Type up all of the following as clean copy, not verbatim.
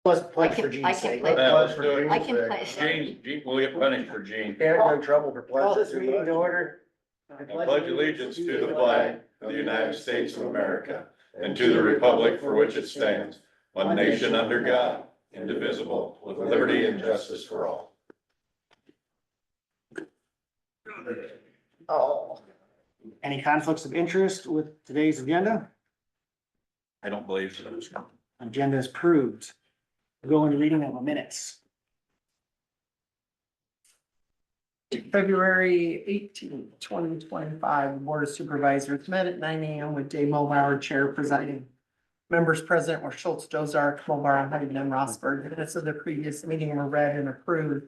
Pledge for Gene's sake. Let's do it. I can play. Gene, we'll get punished for Gene. Can't get in trouble for Call pledging this too meeting to much. order. I pledge allegiance to the flag of the United States of America and to the republic for which it stands, one nation under God, indivisible, with liberty and justice for all. Oh. Any conflicts of interest with today's agenda? I don't believe so. Agenda is approved. Go into reading of the minutes. February 18th, 2025, the Board of Supervisors met at 9 AM with Dave Mulbauer, Chair presiding. Members present were Schultz, Dozark, Mulbauer, Hayden, and Rosberg. Minutes of the previous meeting were read and approved.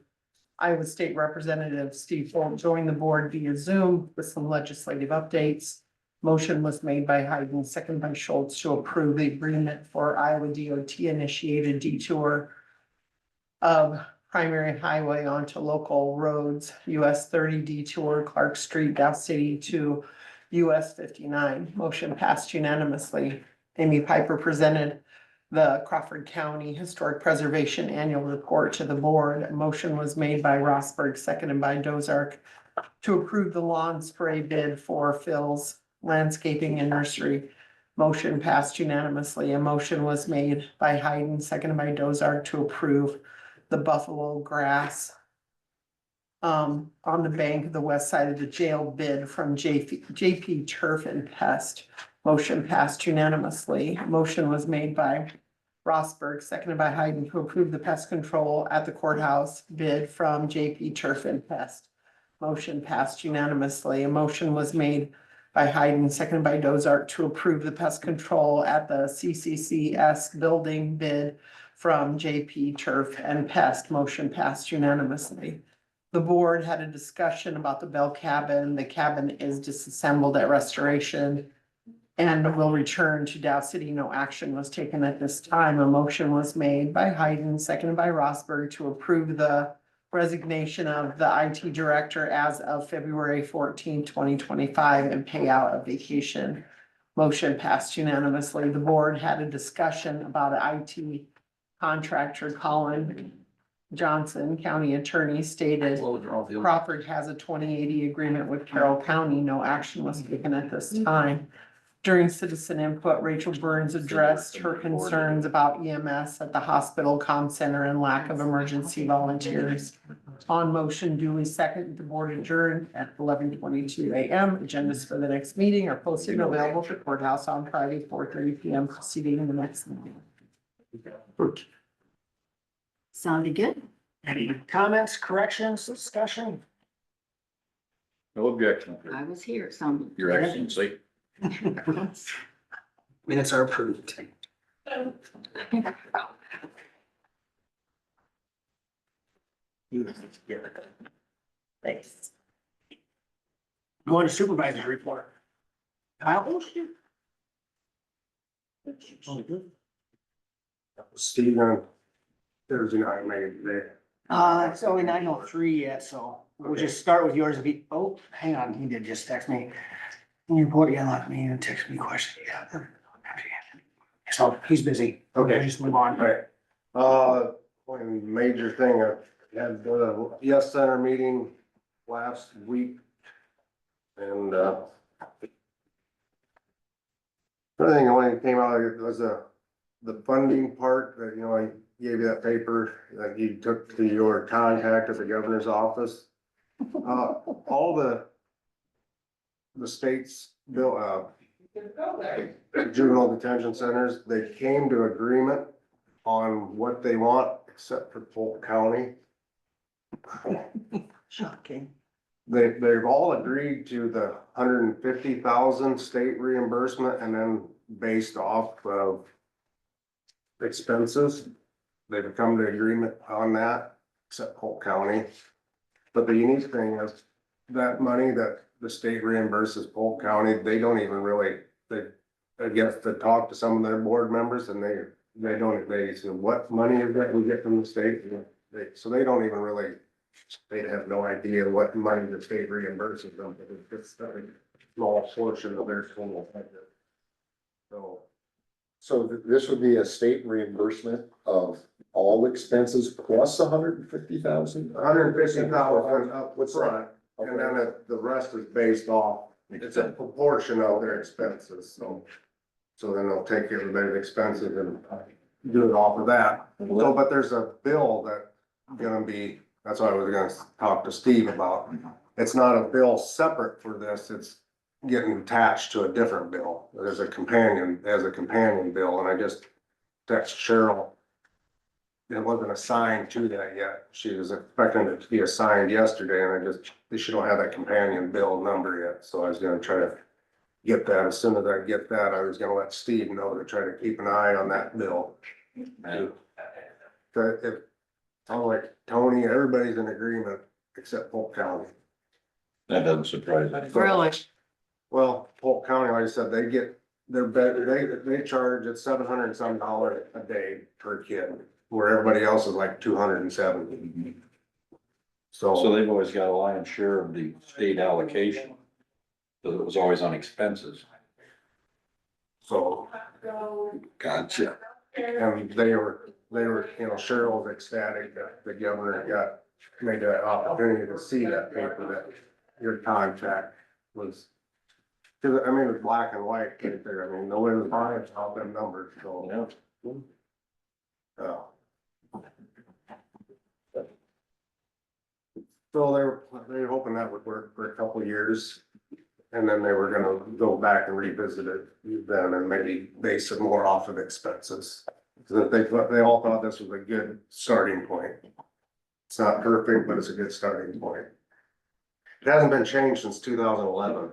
Iowa State Representative Steve Holt joined the board via Zoom with some legislative updates. Motion was made by Hayden, second by Schultz, to approve the agreement for Iowa DOT initiated detour of primary highway onto local roads, US 30 detour, Clark Street, Dow City to US 59. Motion passed unanimously. Amy Piper presented the Crawford County Historic Preservation Annual Report to the board. A motion was made by Rosberg, seconded by Dozark, to approve the lawn spray bid for Phil's Landscaping and Nursery. Motion passed unanimously. A motion was made by Hayden, seconded by Dozark, to approve the buffalo grass on the bank of the west side of the jail bid from JP Turf and Pest. Motion passed unanimously. Motion was made by Rosberg, seconded by Hayden, to approve the pest control at the courthouse bid from JP Turf and Pest. Motion passed unanimously. A motion was made by Hayden, seconded by Dozark, to approve the pest control at the CCCS building bid from JP Turf and Pest. Motion passed unanimously. The board had a discussion about the Bell cabin. The cabin is disassembled at restoration and will return to Dow City. No action was taken at this time. A motion was made by Hayden, seconded by Rosberg, to approve the resignation of the IT director as of February 14, 2025, and payout of vacation. Motion passed unanimously. The board had a discussion about an IT contractor. Colin Johnson, county attorney, stated Crawford has a 2080 agreement with Carroll County. No action was taken at this time. During citizen input, Rachel Burns addressed her concerns about EMS at the hospital comm center and lack of emergency volunteers. On motion duly second, the board adjourned at 11:22 AM. Agendas for the next meeting are posted and available at the courthouse on Friday, 4:30 PM, proceeding in the next meeting. Sounded good. Any comments, corrections, discussion? No objection. I was here, so. Your Excellency. Minutes are approved. Thanks. Going to supervisor's report. Kyle? Steve, Thursday night, maybe today. It's only 9:03 yet, so we'll just start with yours. Oh, hang on, he did just text me. Report, yeah, let me text me question, yeah. So he's busy. Okay. We'll just move on. Alright, one major thing, I had the Yes Center meeting last week. And, everything only came out, it was the funding part, that, you know, I gave you that paper, that you took to your contact at the governor's office. All the state's bill, juvenile detention centers, they came to agreement on what they want, except for Polk County. Shocking. They've all agreed to the 150,000 state reimbursement, and then based off of expenses, they've come to agreement on that, except Polk County. But the unique thing is that money that the state reimburses Polk County, they don't even really, I guess, to talk to some of their board members, and they say, what money is that we get from the state? So they don't even really, they have no idea what money the state reimburses them, but it's a small portion of their total budget. So So this would be a state reimbursement of all expenses plus $150,000? $150,000 up What's front, and then the rest is based off, it's a proportion of their expenses, so. So then they'll take everybody's expenses and do it off of that. So, but there's a bill that gonna be, that's what I was gonna talk to Steve about. It's not a bill separate for this, it's getting attached to a different bill. There's a companion bill, and I just text Cheryl. It wasn't assigned to that yet. She was expecting it to be assigned yesterday, and she don't have that companion bill number yet, so I was gonna try to get that. As soon as I get that, I was gonna let Steve know to try to keep an eye on that bill. But if, I'm like, Tony, everybody's in agreement except Polk County. That doesn't surprise me. Really? Well, Polk County, like I said, they get their bed, they charge at $700 and some a day per kid, where everybody else is like 270. So they've always got a lion's share of the state allocation. So it was always on expenses. So, Gotcha. and they were, Cheryl was ecstatic that the governor made that opportunity to see that paper, that your contract was. Cause I mean, it was black and white right there. I mean, nobody was buying all them numbers, so. Yeah. So they were hoping that would work for a couple of years. And then they were gonna go back and revisit it then and maybe base it more off of expenses. So they all thought this was a good starting point. It's not perfect, but it's a good starting point. It hasn't been changed since 2011.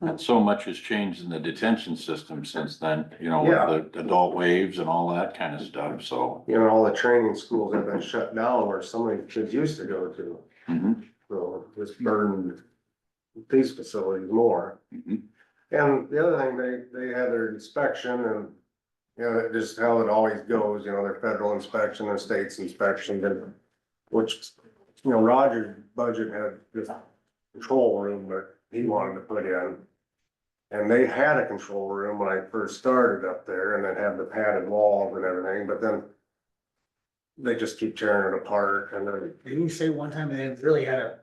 Not so much has changed in the detention system since then, Yeah. with the adult waves and all that kind of stuff, so. All the training schools have been shut down where so many kids used to go to. Mhm. So this burdened these facilities more. Mhm. And the other thing, they had their inspection and, it just how it always goes, their federal inspection, their state's inspection, and which, Roger's budget had this control room that he wanted to put in. And they had a control room when I first started up there, and then had the padded walls and everything, but then they just keep tearing it apart, and then, Didn't you say one time they really had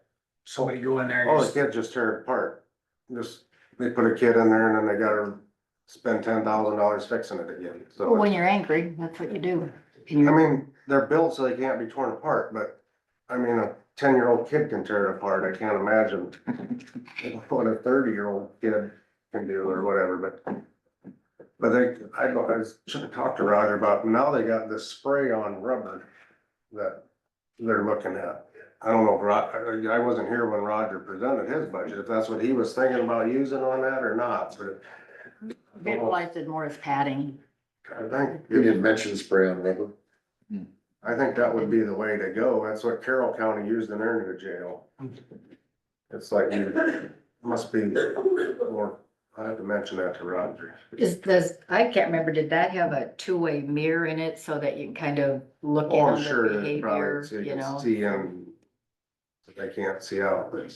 somebody go in there and oh, the just, kid just tear it apart. They put a kid in there and then they gotta spend $10,000 fixing it again, so. Well, when you're angry, that's what you do. I mean, they're built so they can't be torn apart, but, I mean, a 10-year-old kid can tear it apart, I can't imagine what a 30-year-old kid can do or whatever, but I should have talked to Roger about, now they got this spray on rubber that they're looking at. I don't know if I wasn't here when Roger presented his budget, if that's what he was thinking about using on that or not, but Visualized it more as padding. I think. You didn't mention spray on rubber. I think that would be the way to go. That's what Carroll County used in their new jail. It's like, must be more, I have to mention that to Roger. I can't remember, did that have a two-way mirror in it so that you can kind of look in Oh, I'm on sure the that behavior, probably, so you can see in, they can't see out, but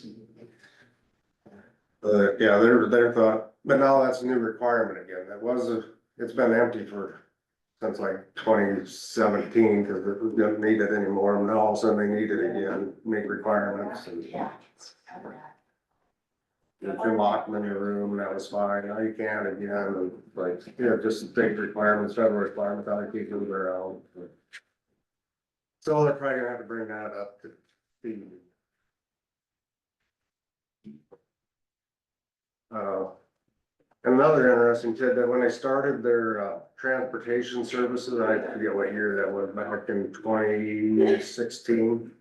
yeah, their thought, but now that's a new requirement again. It's been empty since like 2017, because it didn't need it anymore, and now all of a sudden they need it again, make requirements and. Yeah. You can lock them in your room, and that was fine, now you can't again, and like, just state requirements, federal requirements, how to keep moving around. So they're probably gonna have to bring that up to speed. Another interesting tidbit, when they started their transportation services, I forget what year that was, back in 2016.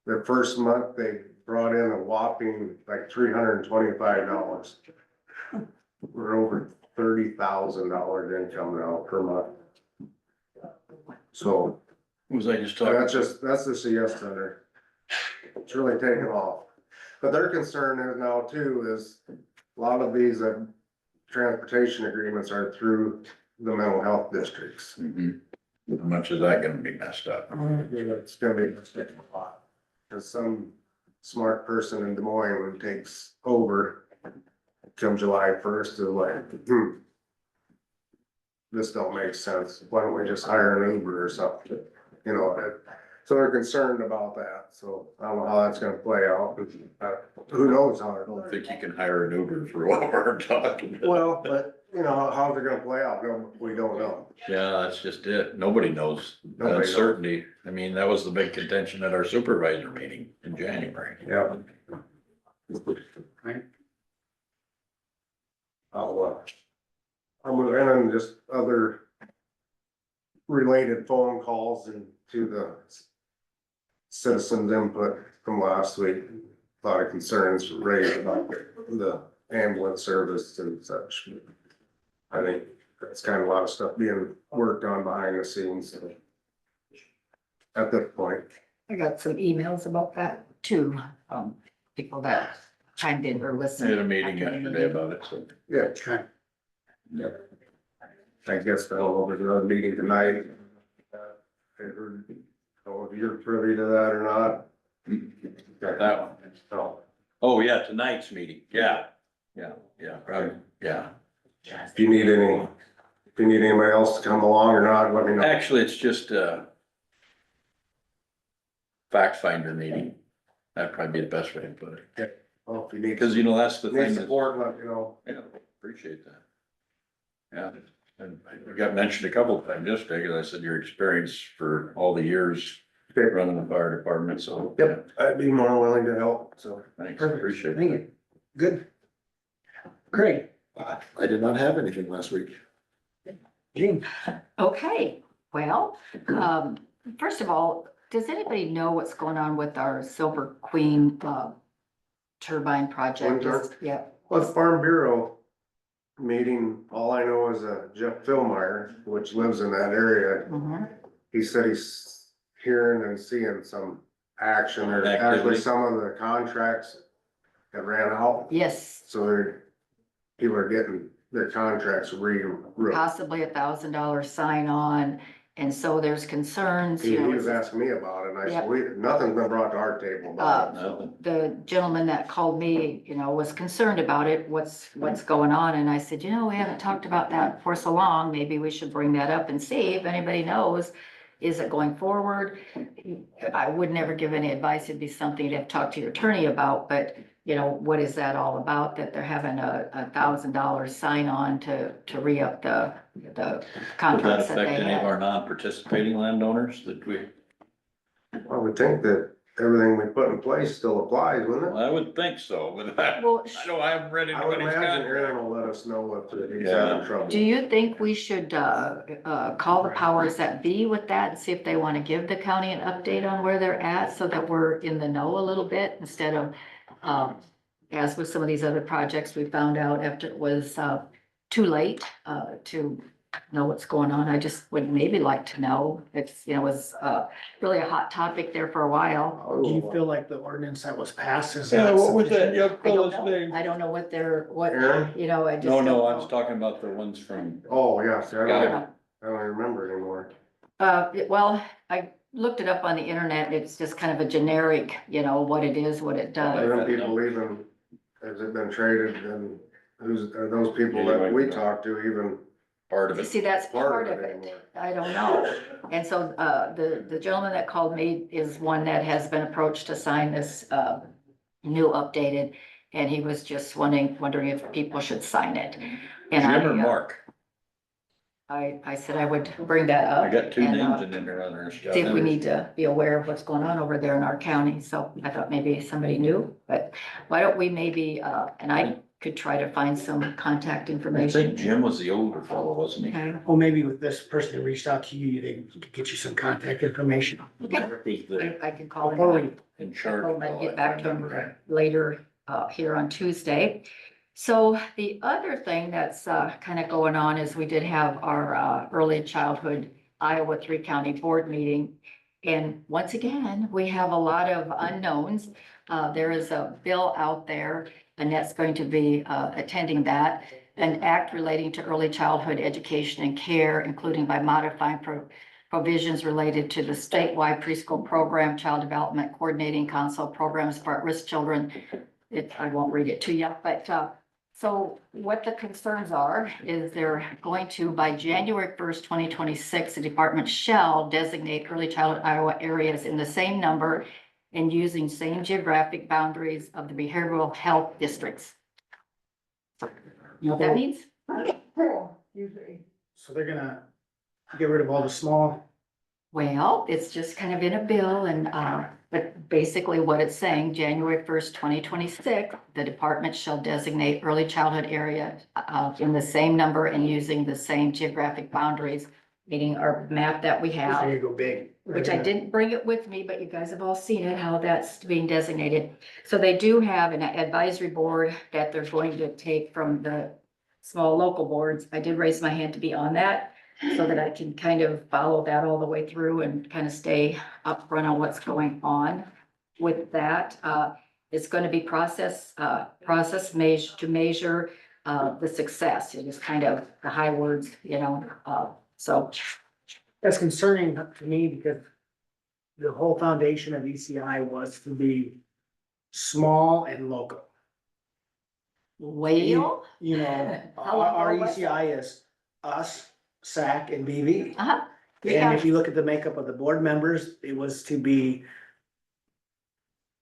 Their first month, they brought in a whopping like $325. We're over $30,000 income now per month. So Was I just talking? that's just a yes center. It's really taken off. But their concern is now too, is a lot of these transportation agreements are through the mental health districts. Mhm. How much is that gonna be messed up? It's gonna be a lot. Cause some smart person in Des Moines who takes over come July 1st is like, this don't make sense, why don't we just hire an Uber or something? You know, so they're concerned about that, so I don't know how that's gonna play out, who knows how I it don't think you can hire an Uber for what we're talking about. well, but, you know, how's it gonna play out, we don't know. Yeah, that's just it. Nobody knows. Nobody knows. Uncertainty. I mean, that was the big contention at our supervisor meeting in January. Yeah. I'm moving on just other related phone calls and to the citizens input from last week. A lot of concerns raised about the ambulance service and such. I think that's kind of a lot of stuff being worked on behind the scenes at this point. I got some emails about that too, people that chimed in or I listened. had a meeting after the yesterday meeting. about it, so. Yeah. Okay. Yep. I guess they'll over to the meeting tonight. I heard, oh, if you're privy to that or not. Got that one. So, Oh, yeah, tonight's meeting. Yeah, probably, yeah. if you need anybody else to come along or not, let me know. Actually, it's just a fact finder meeting. That'd probably be the best way to put it. Well, if you need. Because, you know, that's the Need thing. that- support, let me know. Yeah, appreciate that. Yeah, and I got mentioned a couple of times yesterday, because I said your experience for all the years Okay. running the fire department, so. Yep, I'd be more willing to help, so. Thanks, Perfect. appreciate Thank it. you. Good. Great. I did not have anything last week. Gene, Okay, well, first of all, does anybody know what's going on with our Silver Queen, turbine project? Wind Yeah, Well, the Farm Bureau meeting, all I know is Jeff Philmeyer, which lives in that area. mhm. He said he's hearing and seeing some action, or actually Activity. some of the contracts that ran out. Yes, So people are getting their contracts possibly $1,000 sign on, and so there's concerns, He you know. was asking me about it, and I Yep. said, nothing's been brought to our table about it, so. Nothing. The gentleman that called me, you know, was concerned about it, what's going on, and I said, you know, we haven't talked about that for so long, maybe we should bring that up and see if anybody knows. Is it going forward? I would never give any advice, it'd be something you'd have to talk to your attorney about, but, you know, what is that all about, that they're having a $1,000 sign on to re-up the Would that contracts that affect they any of our had? non-participating landowners that we, I would think that everything we put in place still applies, wouldn't well, it? I would think so, but I Well, know I haven't read I would anybody's imagine contract. Aaron will let us know if he's Yeah. having trouble. do you think we should, call the powers that be with that and see if they want to give the county an update on where they're at so that we're in the know a little bit instead of, as with some of these other projects, we found out after it was, too late, to know what's going on. I just would maybe like to know. It's, you know, was, really a hot topic there for a while. do you feel like the ordinance that was passed is? Yeah, not what was that sufficient? young I don't fellow's know. name? I don't know what Aaron? you know, I just. No, don't I was know. talking about the ones from, Oh, yeah, see, I don't know. I don't remember anymore. Well, I looked it up on the internet. It's just kind of a generic, you know, what it is, what it does. Are them people even, has it been traded, and are those people that we talked to even part of You it. see, that's part part of of it it. anymore? I don't know. And so, the gentleman that called me is one that has been approached to sign this, new updated. And he was just wondering if people should sign it. And Jim or Mark? I said I would bring that up. I got two and, names in there on there. See if we need to be aware of what's going on over there in our county. So I thought maybe somebody knew, but why don't we maybe, and I could try to find some contact I information. think Jim was the older fellow, wasn't he? Okay. Well, maybe with this person that reached out to you, they could get you some contact information. Okay. Who's the I can call Before him. we, in charge? I of might all get that? back to him later, here on Tuesday. So the other thing that's, kind of going on is we did have our, early childhood Iowa 3-county board meeting. And once again, we have a lot of unknowns. There is a bill out there, Annette's going to be, attending that. An act relating to early childhood education and care, including by modifying provisions related to the statewide preschool program, child development coordinating council programs for at-risk children. I won't read it to you, but, So what the concerns are is they're going to, by January 1st, 2026, the department shall designate early childhood Iowa areas in the same number and using same geographic boundaries of the behavioral health districts. You know what that means? So they're gonna get rid of all the small, Well, it's just kind of in a bill and, but basically what it's saying, January 1st, 2026, the department shall designate early childhood area, in the same number and using the same geographic boundaries, meaning our map that we they're have, gonna go big. which I didn't bring it with me, but you guys have all seen it, how that's being designated. So they do have an advisory board that they're going to take from the small local boards. I did raise my hand to be on that so that I can kind of follow that all the way through and kind of stay upfront on what's going on with that. It's going to be process to measure the success. It is kind of the high words, so. That's concerning to me because the whole foundation of ECI was to be small and local. Well, You know, How long our ago was ECI is us, SAC and BV. uh-huh. And if you look at the makeup of the board members, it was to be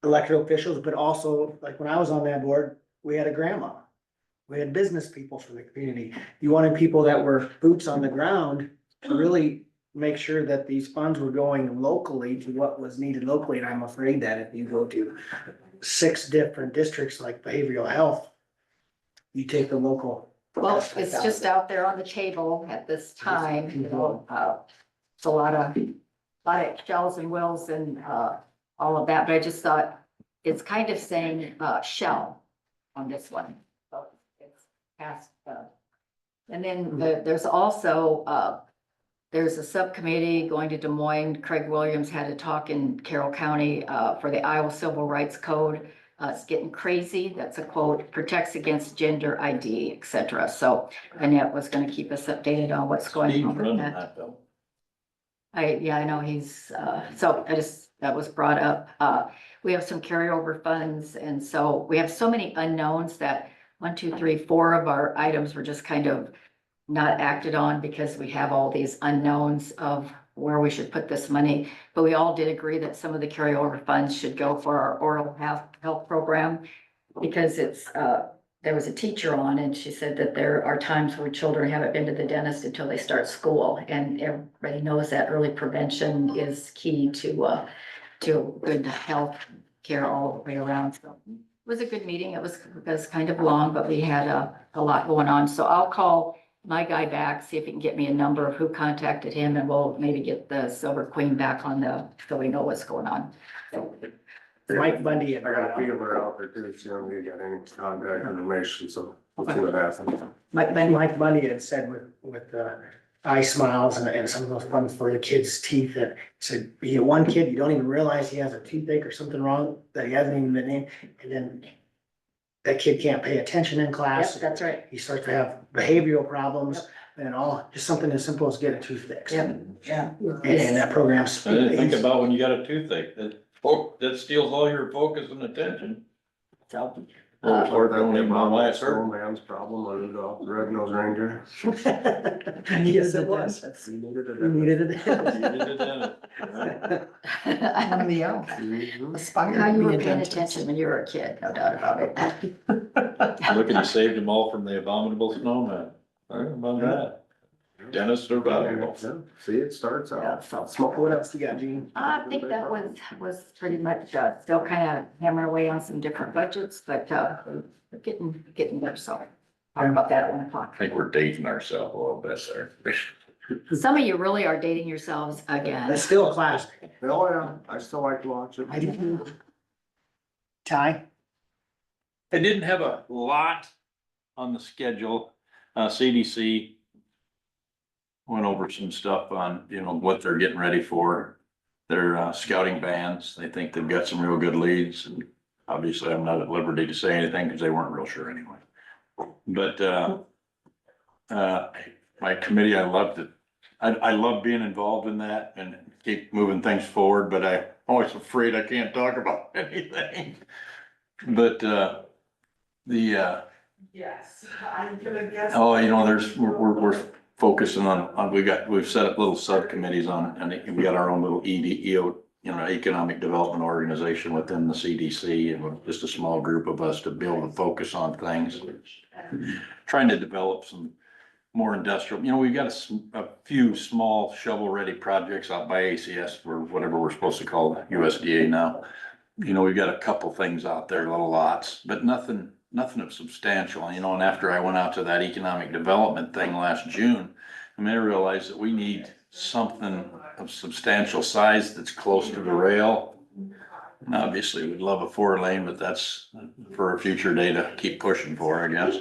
elected officials, but also, like when I was on that board, we had a grandma. We had business people from the community. You wanted people that were boots on the ground to really make sure that these funds were going locally to what was needed locally. And I'm afraid that if you go to 6 different districts like behavioral health, you take the local. Well, it's just out there on the table at this time, it's a lot of shells and wills and, all of that, but I just thought it's kind of saying, shall on this one. So it's past, and then there's also, there's a subcommittee going to Des Moines. Craig Williams had a talk in Carroll County, for the Iowa Civil Rights Code. It's getting crazy. That's a quote, protects against gender ID, et cetera. So Annette was gonna keep us updated on what's going Steve's on with running that. that bill. I know he's, so that was brought up. We have some carryover funds, and so we have so many unknowns that 1, 2, 3, 4 of our items were just kind of not acted on because we have all these unknowns of where we should put this money. But we all did agree that some of the carryover funds should go for our oral health program because it's, there was a teacher on and she said that there are times where children haven't been to the dentist until they start school. And everybody knows that early prevention is key to good health care all the way around. So it was a good meeting. It was kind of long, but we had a lot going on. So I'll call my guy back, see if he can get me a number of who contacted him, and we'll maybe get the Silver Queen back on so we know what's going on. So, Mike Bundy. I got a feeler out there too, see if you got any contact information, so we'll see what happens. Mike Bundy had said with eye smiles and some of those funds for the kids' teeth that said, you get one kid, you don't even realize he has a toothache or something wrong that he hasn't even been in, and then that kid can't pay attention in class. Yep, that's right. He starts to have behavioral problems and just something as simple as getting a tooth fixed. Yep. Yeah. And that program's. I didn't think about when you got a toothache, that steals all your focus and attention. So, Or that Don't even know why that it's hurt. old man's problem, or the red-nosed reindeer. Yes, it was. He needed it. We needed it. One of the elves Mhm. aspired how to you be were a paying dentist. attention when you were a kid, no doubt about it. Look, and you saved them all from the abominable snowman. I don't know about that. Dentists are valuable. Yeah, see, it starts Yeah, out. so. Smoke. What else you got, Gene? I think that was pretty much, still kind of hammering away on some different budgets, but, we're getting there, so. Talk about that at 1 o'clock. I think we're dating ourselves a little bit there. Some of you really are dating yourselves again. That's still a classic. Oh, yeah, I still like to watch it. I do. Ty? I didn't have a lot on the schedule. CDC went over some stuff on, what they're getting ready for. Their scouting bands. They think they've got some real good leads. And obviously, I'm not at liberty to say anything because they weren't real sure anyway. But my committee, I loved it. I love being involved in that and keep moving things forward, but I'm always afraid I can't talk about anything. But the Yes, I'm gonna guess. Oh, we're focusing on, we've set up little subcommittees on, and we got our own little EDO, Economic Development Organization within the CDC, and we're just a small group of us to be able to focus on things. Trying to develop some more industrial, we've got a few small shovel-ready projects out by ACS, or whatever we're supposed to call USDA now. We've got a couple things out there, little lots, but nothing of substantial, and after I went out to that economic development thing last June, I realized that we need something of substantial size that's close to the rail. And obviously, we'd love a 4-lane, but that's for a future day to keep pushing for, I guess.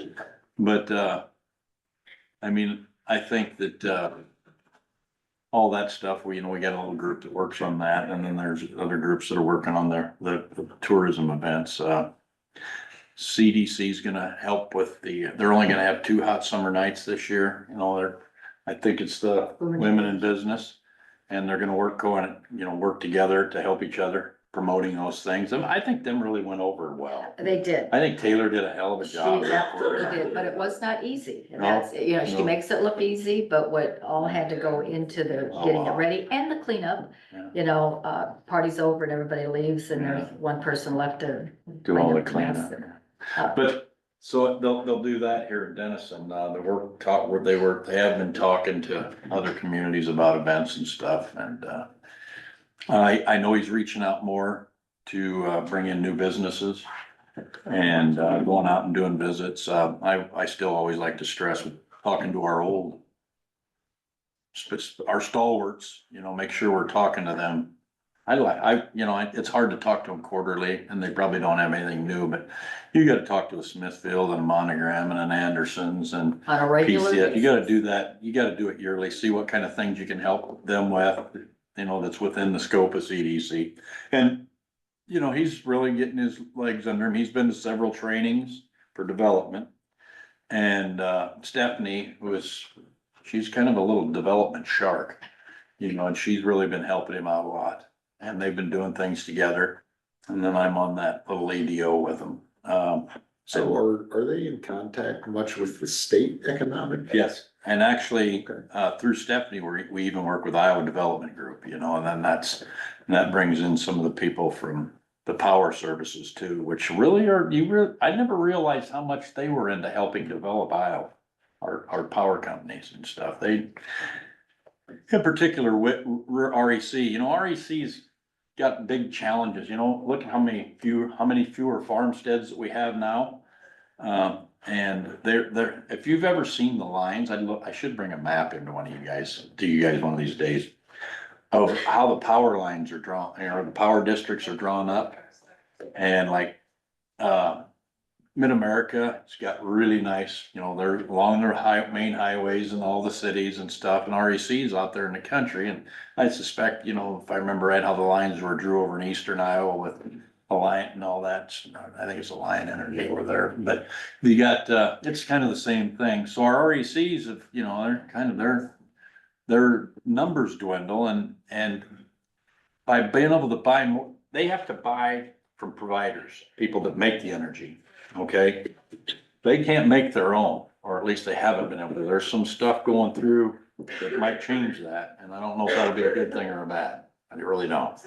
But, I think that, all that stuff, we got a little group that works on that, and then there's other groups that are working on the tourism events. CDC is gonna help with they're only gonna have 2 hot summer nights this year, I think it's the women in business. And they're gonna work together to help each other promoting those things. And I think them really went over well. They did. I think Taylor did a hell of a She job. absolutely did, but it was not easy. And No, that's, she no. makes it look easy, but what all had to go into the getting it wow. ready and the cleanup. Yeah. Party's over and everybody leaves and there's one person left to Do all the clean up cleanup. mess. But, so they'll do that here in Denison. They have been talking to other communities about events and stuff, and, I know he's reaching out more to, bring in new businesses and, going out and doing visits. I still always like to stress talking to our stalwarts, make sure we're talking to them. It's hard to talk to them quarterly, and they probably don't have anything new, but you gotta talk to a Smithfield and a Monogram and an Andersons and On a regular PCS. You basis. gotta do that. You gotta do it yearly, see what kind of things you can help them with, that's within the scope of CDC. And, he's really getting his legs under him. He's been to several trainings for development. And, Stephanie, she's kind of a little development shark, and she's really been helping him out a lot. And they've been doing things together. And then I'm on that little ADO with them. So are they in contact much with the state economic? Yes, and actually, Okay. through Stephanie, we even work with Iowa Development Group, and then that brings in some of the people from the power services too, which really I never realized how much they were into helping develop Iowa, our power companies and stuff. In particular with REC, REC's got big challenges, look at how many fewer farmsteads that we have now. And if you've ever seen the lines, I should bring a map into to you guys one of these days of how the power lines are drawn, the power districts are drawn up. And like, Mid-America, it's got really nice, they're along their main highways and all the cities and stuff, and REC's out there in the country, and I suspect, if I remember right, how the lines were drew over in eastern Iowa with Alliant and all that, I think it's Alliant Energy over there, but you got, it's kind of the same thing, so our REC's, they're kind of, their numbers dwindle, and by being able to buy more, they have to buy from providers, people that make the energy. Okay, they can't make their own, or at least they haven't been able to. There's some stuff going through that might change that, and I don't know if that'll be a good thing or a bad. I really don't.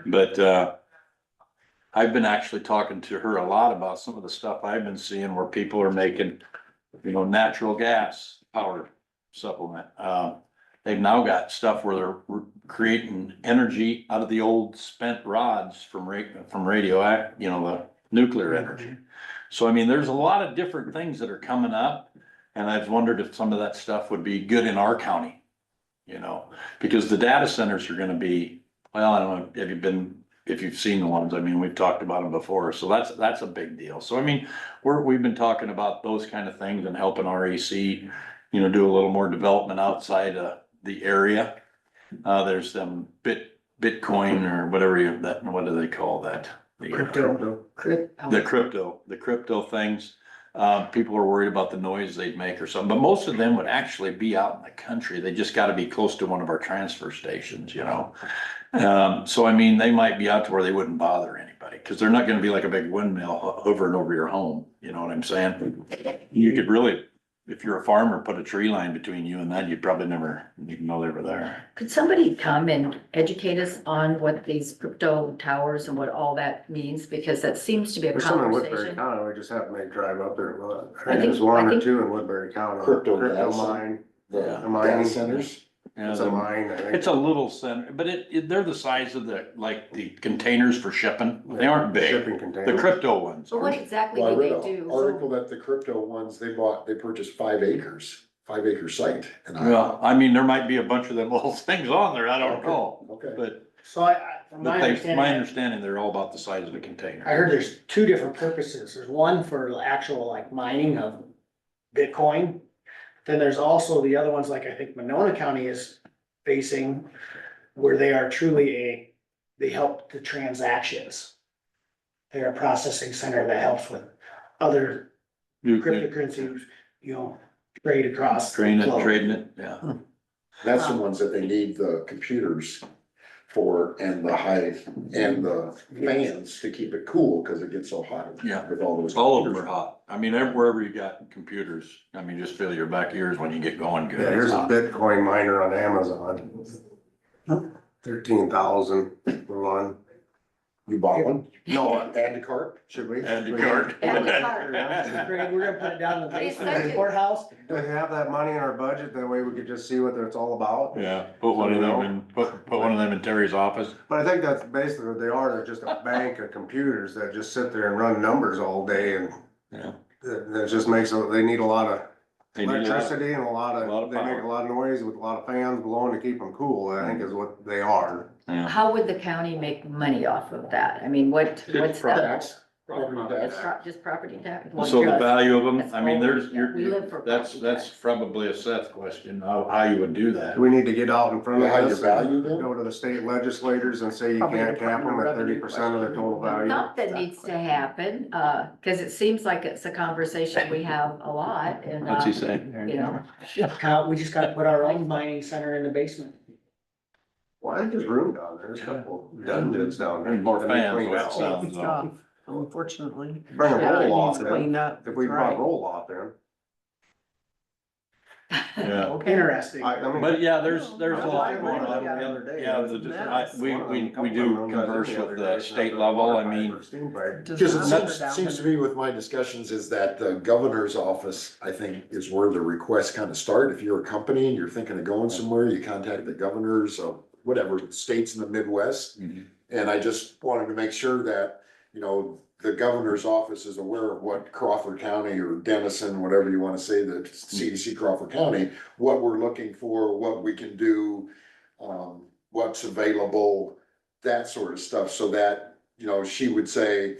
But I've been actually talking to her a lot about some of the stuff I've been seeing where people are making, natural gas power supplement. They've now got stuff where they're creating energy out of the old spent rods from radioactive, the nuclear energy. So, there's a lot of different things that are coming up, and I've wondered if some of that stuff would be good in our county, because the data centers are gonna be, well, I don't know, if you've seen the ones, we've talked about them before, so that's a big deal. So, we've been talking about those kind of things and helping REC, do a little more development outside of the area. There's them Bitcoin or whatever what do they call that? The crypto things. People are worried about the noise they'd make or something, but most of them would actually be out in the country. They just gotta be close to one of our transfer stations, So I mean, they might be out to where they wouldn't bother anybody, cause they're not gonna be like a big windmill hovering over your home, you know what I'm saying? You could really, if you're a farmer, put a tree line between you and that, you'd probably never even know they were there. Could somebody come and educate us on what these crypto towers and what all that means? Because that seems to be a There's some in Woodbury conversation. County, we just have to make drive up there, but I I think think- there's one I or think- two in Woodbury County. Crypto Crypto gas. mine, The the mining data centers. Yeah, it's a mine, I think. it's a little center, but they're the size of like the containers for shipping. They aren't big. Shipping The containers. crypto ones. So what exactly Well, I do read they an do? article that the crypto ones, they purchased 5 acre site. And Well, I mean, there might be a bunch of them little things on there, I don't know, Okay. but, So from my my understanding, understanding, they're all about the size of a container. I heard there's two different purposes. There's one for actual like mining of Bitcoin. Then there's also the other ones, like I think Monona County is facing, where they are truly they help the transactions. They're a processing center that helps with other You can cryptocurrencies, trade across. the train it, globe. trading it, yeah. That's the ones that they need the computers for and the fans to keep it cool, cause it gets so hot. Yeah. With all those. All of them are hot. I mean, wherever you got computers, I mean, just feel your back ears when you get going good. Yeah, It's here's a hot. Bitcoin miner on Amazon. 13,000 for one. You bought one? No, Add to cart? should we? Add to cart. Add to cart. Greg, we're gonna put it down in the He's basement of the such a- courthouse. Do we have that money in our budget? That way we could just see what it's all about. Yeah, put one of them in, put one of them in Terry's office. But I think that's basically what they are. They're just a bank of computers that just sit there and run numbers all day and Yeah. that just makes, they need a lot of They need a lot- electricity and a lot lot of of, they make power. a lot of noise with a lot of fans blowing to keep them cool, I think is what they are. Yeah. How would the county make money off of that? I mean, what's that? Tax, property It's tax. just property tax? So the value of them, That's I mean, all there's, we live for that's property tax. probably a Seth question, how you would do that. Do we need to get out in front of How you this? value them? Go to the state legislators and say you Probably can't cap them at Department of 30% of their total value? Something needs to happen, cause it seems like it's a conversation we have a lot and, What's he saying? you know. We just gotta put our own mining center in the basement. Well, I think there's room down there, there's a couple dungeons down there. Need more That they fans, clean well, out. sounds Stuff, unfortunately. Bring a Yeah, it roll off needs there. cleaned up. If we Right. brought roll off there. Yeah, Okay. Interesting. I mean. but yeah, there's a I lot read going that on. the other day. Yeah, we do converse with the state level, I mean, Does Cause not it go down seems to me with my discussions is that the governor's office, I think, is where the requests kind of start. If you're a company and you're thinking of going somewhere, you contact the governors of whatever states in the Midwest. Mhm. And I just wanted to make sure that, the governor's office is aware of what Crawford County or Denison, whatever you wanna say, the CDC Crawford County, what we're looking for, what we can do, what's available, that sort of stuff, so that, she would say,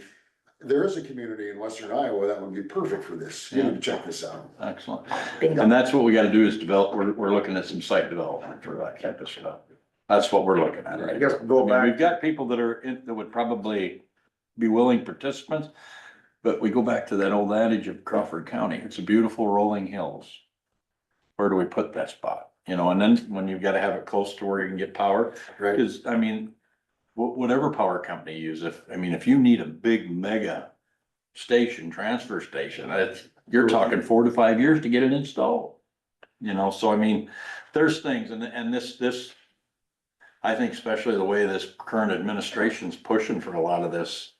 there is a community in western Iowa that would be perfect for this, you need to check this out. excellent. Bingo. And that's what we gotta do is develop, we're looking at some site development for that type of stuff. That's what we're looking at, I right? guess I go mean, back. we've got people that would probably be willing participants, but we go back to that old adage of Crawford County, it's a beautiful rolling hills. Where do we put that spot? And then when you've gotta have it close to where you can get power, Right. cause I mean, whatever power company you use, if you need a big mega station, transfer station, you're talking 4 to 5 years to get it installed. So I mean, there's things and this, I think especially the way this current administration's pushing for a lot of this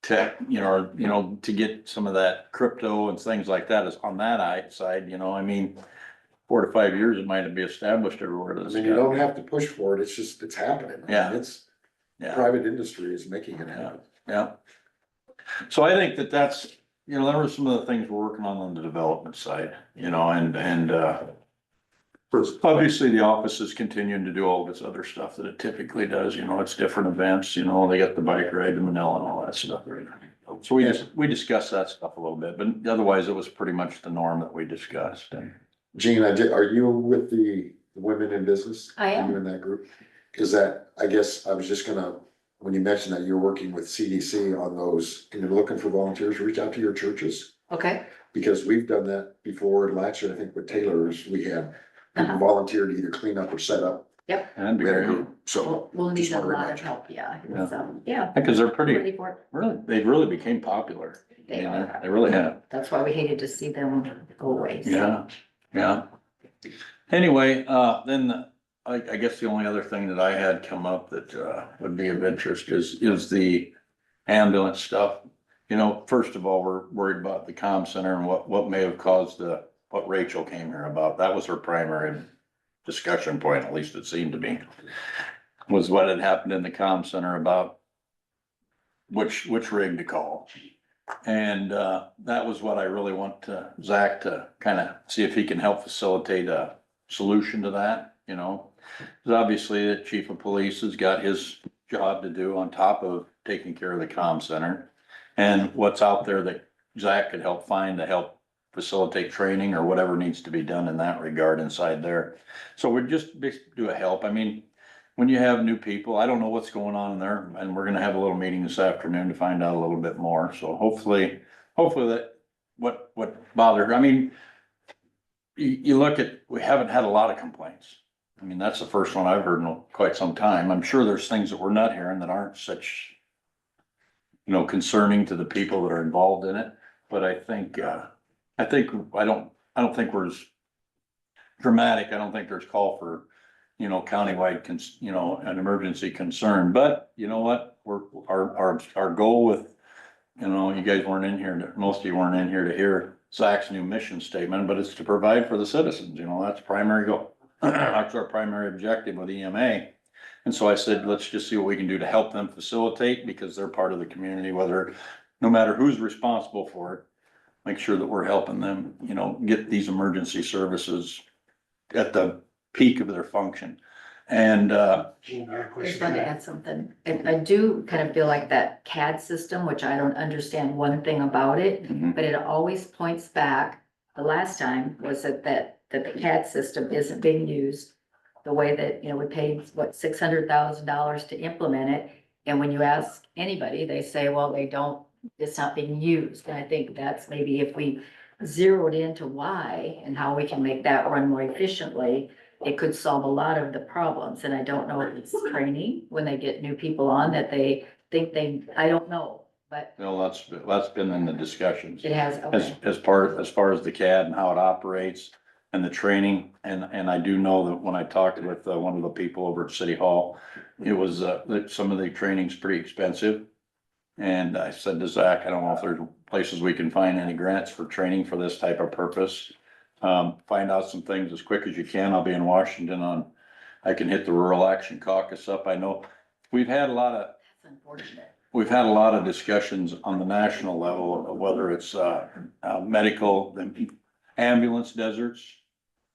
tech, to get some of that crypto and things like that is on that side, I mean, 4 to 5 years, it might be established everywhere. I mean, you don't have to push for it, it's happening. I mean, Yeah. It's, private industry is making it Yeah. happen. Yeah. So I think that's, there were some of the things we're working on the development side, obviously the office is continuing to do all this other stuff that it typically does, it's different events, they got the bike ride to Manila and all that stuff. So we discussed that stuff a little bit, but otherwise it was pretty much the norm that we discussed. And Gene, are you with the women in business? I am. Are you in that group? Is that, I guess, I was just gonna, when you mentioned that you're working with CDC on those, and you're looking for volunteers, reach out to your churches. Okay, Because we've done that before, last year, I think with Taylor's, we had people volunteer to either clean up or set up That'd be We had a great. group, so. We'll need just a wanted to lot of mention. help, yeah. Yeah. So, yeah. Because they're pretty, Ready for it. really, they really became popular. They You know, are. They really have. That's why we hated to see them go away. So. Yeah, yeah. Anyway, then I guess the only other thing that I had come up that, would be of interest is the ambulance stuff. You know, first of all, we're worried about the comm center and what may have caused what Rachel came here about. That was her primary discussion point, at least it seemed to be, was what had happened in the comm center about which rig to call. And, that was what I really want Zach to kind of see if he can help facilitate a solution to that, you know? Because obviously the chief of police has got his job to do on top of taking care of the comm center. And what's out there that Zach could help find to help facilitate training or whatever needs to be done in that regard inside there. So we're just do a help. I mean, when you have new people, I don't know what's going on in there, and we're gonna have a little meeting this afternoon to find out a little bit more. So hopefully that what bothered, I mean, you look at, we haven't had a lot of complaints. I mean, that's the first one I've heard in quite some time. I'm sure there's things that we're not hearing that aren't such, you know, concerning to the people that are involved in it. But I don't think we're as dramatic. I don't think there's call for, you know, countywide, an emergency concern. But you know what? Our goal with, you know, you guys weren't in here, most of you weren't in here to hear Zach's new mission statement, but it's to provide for the citizens, you know, that's primary goal. That's our primary objective with EMA. And so I said, let's just see what we can do to help them facilitate, because they're part of the community, no matter who's responsible for it, make sure that we're helping them, you know, get these emergency services at the peak of their function. And, I just wanted to add something. I do kind of feel like that CAD system, which I don't understand one thing about it, Mhm. but it always points back. The last time was that the CAD system isn't being used the way that, you know, we paid, what, $600,000 to implement it. And when you ask anybody, they say, well, it's not being used. And I think that's maybe if we zeroed into why and how we can make that run more efficiently, it could solve a lot of the problems. And I don't know if it's training when they get new people on that they think I don't know, but well, that's been in the discussions. it has, okay. As far as the CAD and how it operates and the training. And I do know that when I talked with one of the people over at City Hall, it was, that some of the training's pretty expensive. And I said to Zach, I don't know if there's places we can find any grants for training for this type of purpose. Find out some things as quick as you can. I'll be in Washington I can hit the Rural Action Caucus up. I know we've had a lot of That's unfortunate. We've had a lot of discussions on the national level of whether it's, medical, ambulance deserts,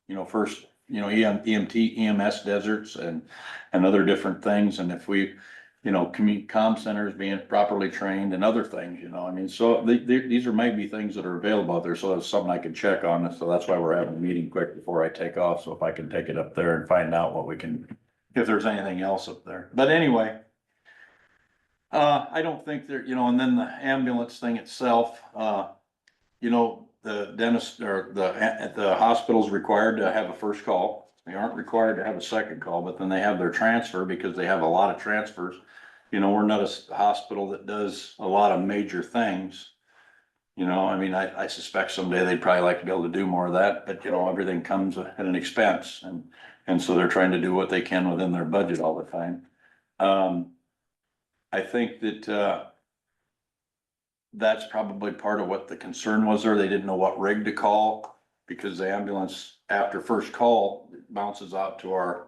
you know, first, you know, EMT, EMS deserts and other different things. And if we, you know, comm centers being properly trained and other things, you know, I mean, so these are maybe things that are available out there. So that's something I can check on. So that's why we're having a meeting quick before I take off. So if I can take it up there and find out if there's anything else up there. But anyway, I don't think there, you know, and then the ambulance thing itself, you know, the dentist or the hospital's required to have a first call. They aren't required to have a second call, but then they have their transfer because they have a lot of transfers. You know, we're not a hospital that does a lot of major things. You know, I mean, I suspect someday they'd probably like to be able to do more of that, but you know, everything comes at an expense and so they're trying to do what they can within their budget all the time. I think that, that's probably part of what the concern was there. They didn't know what rig to call because the ambulance after first call bounces out to our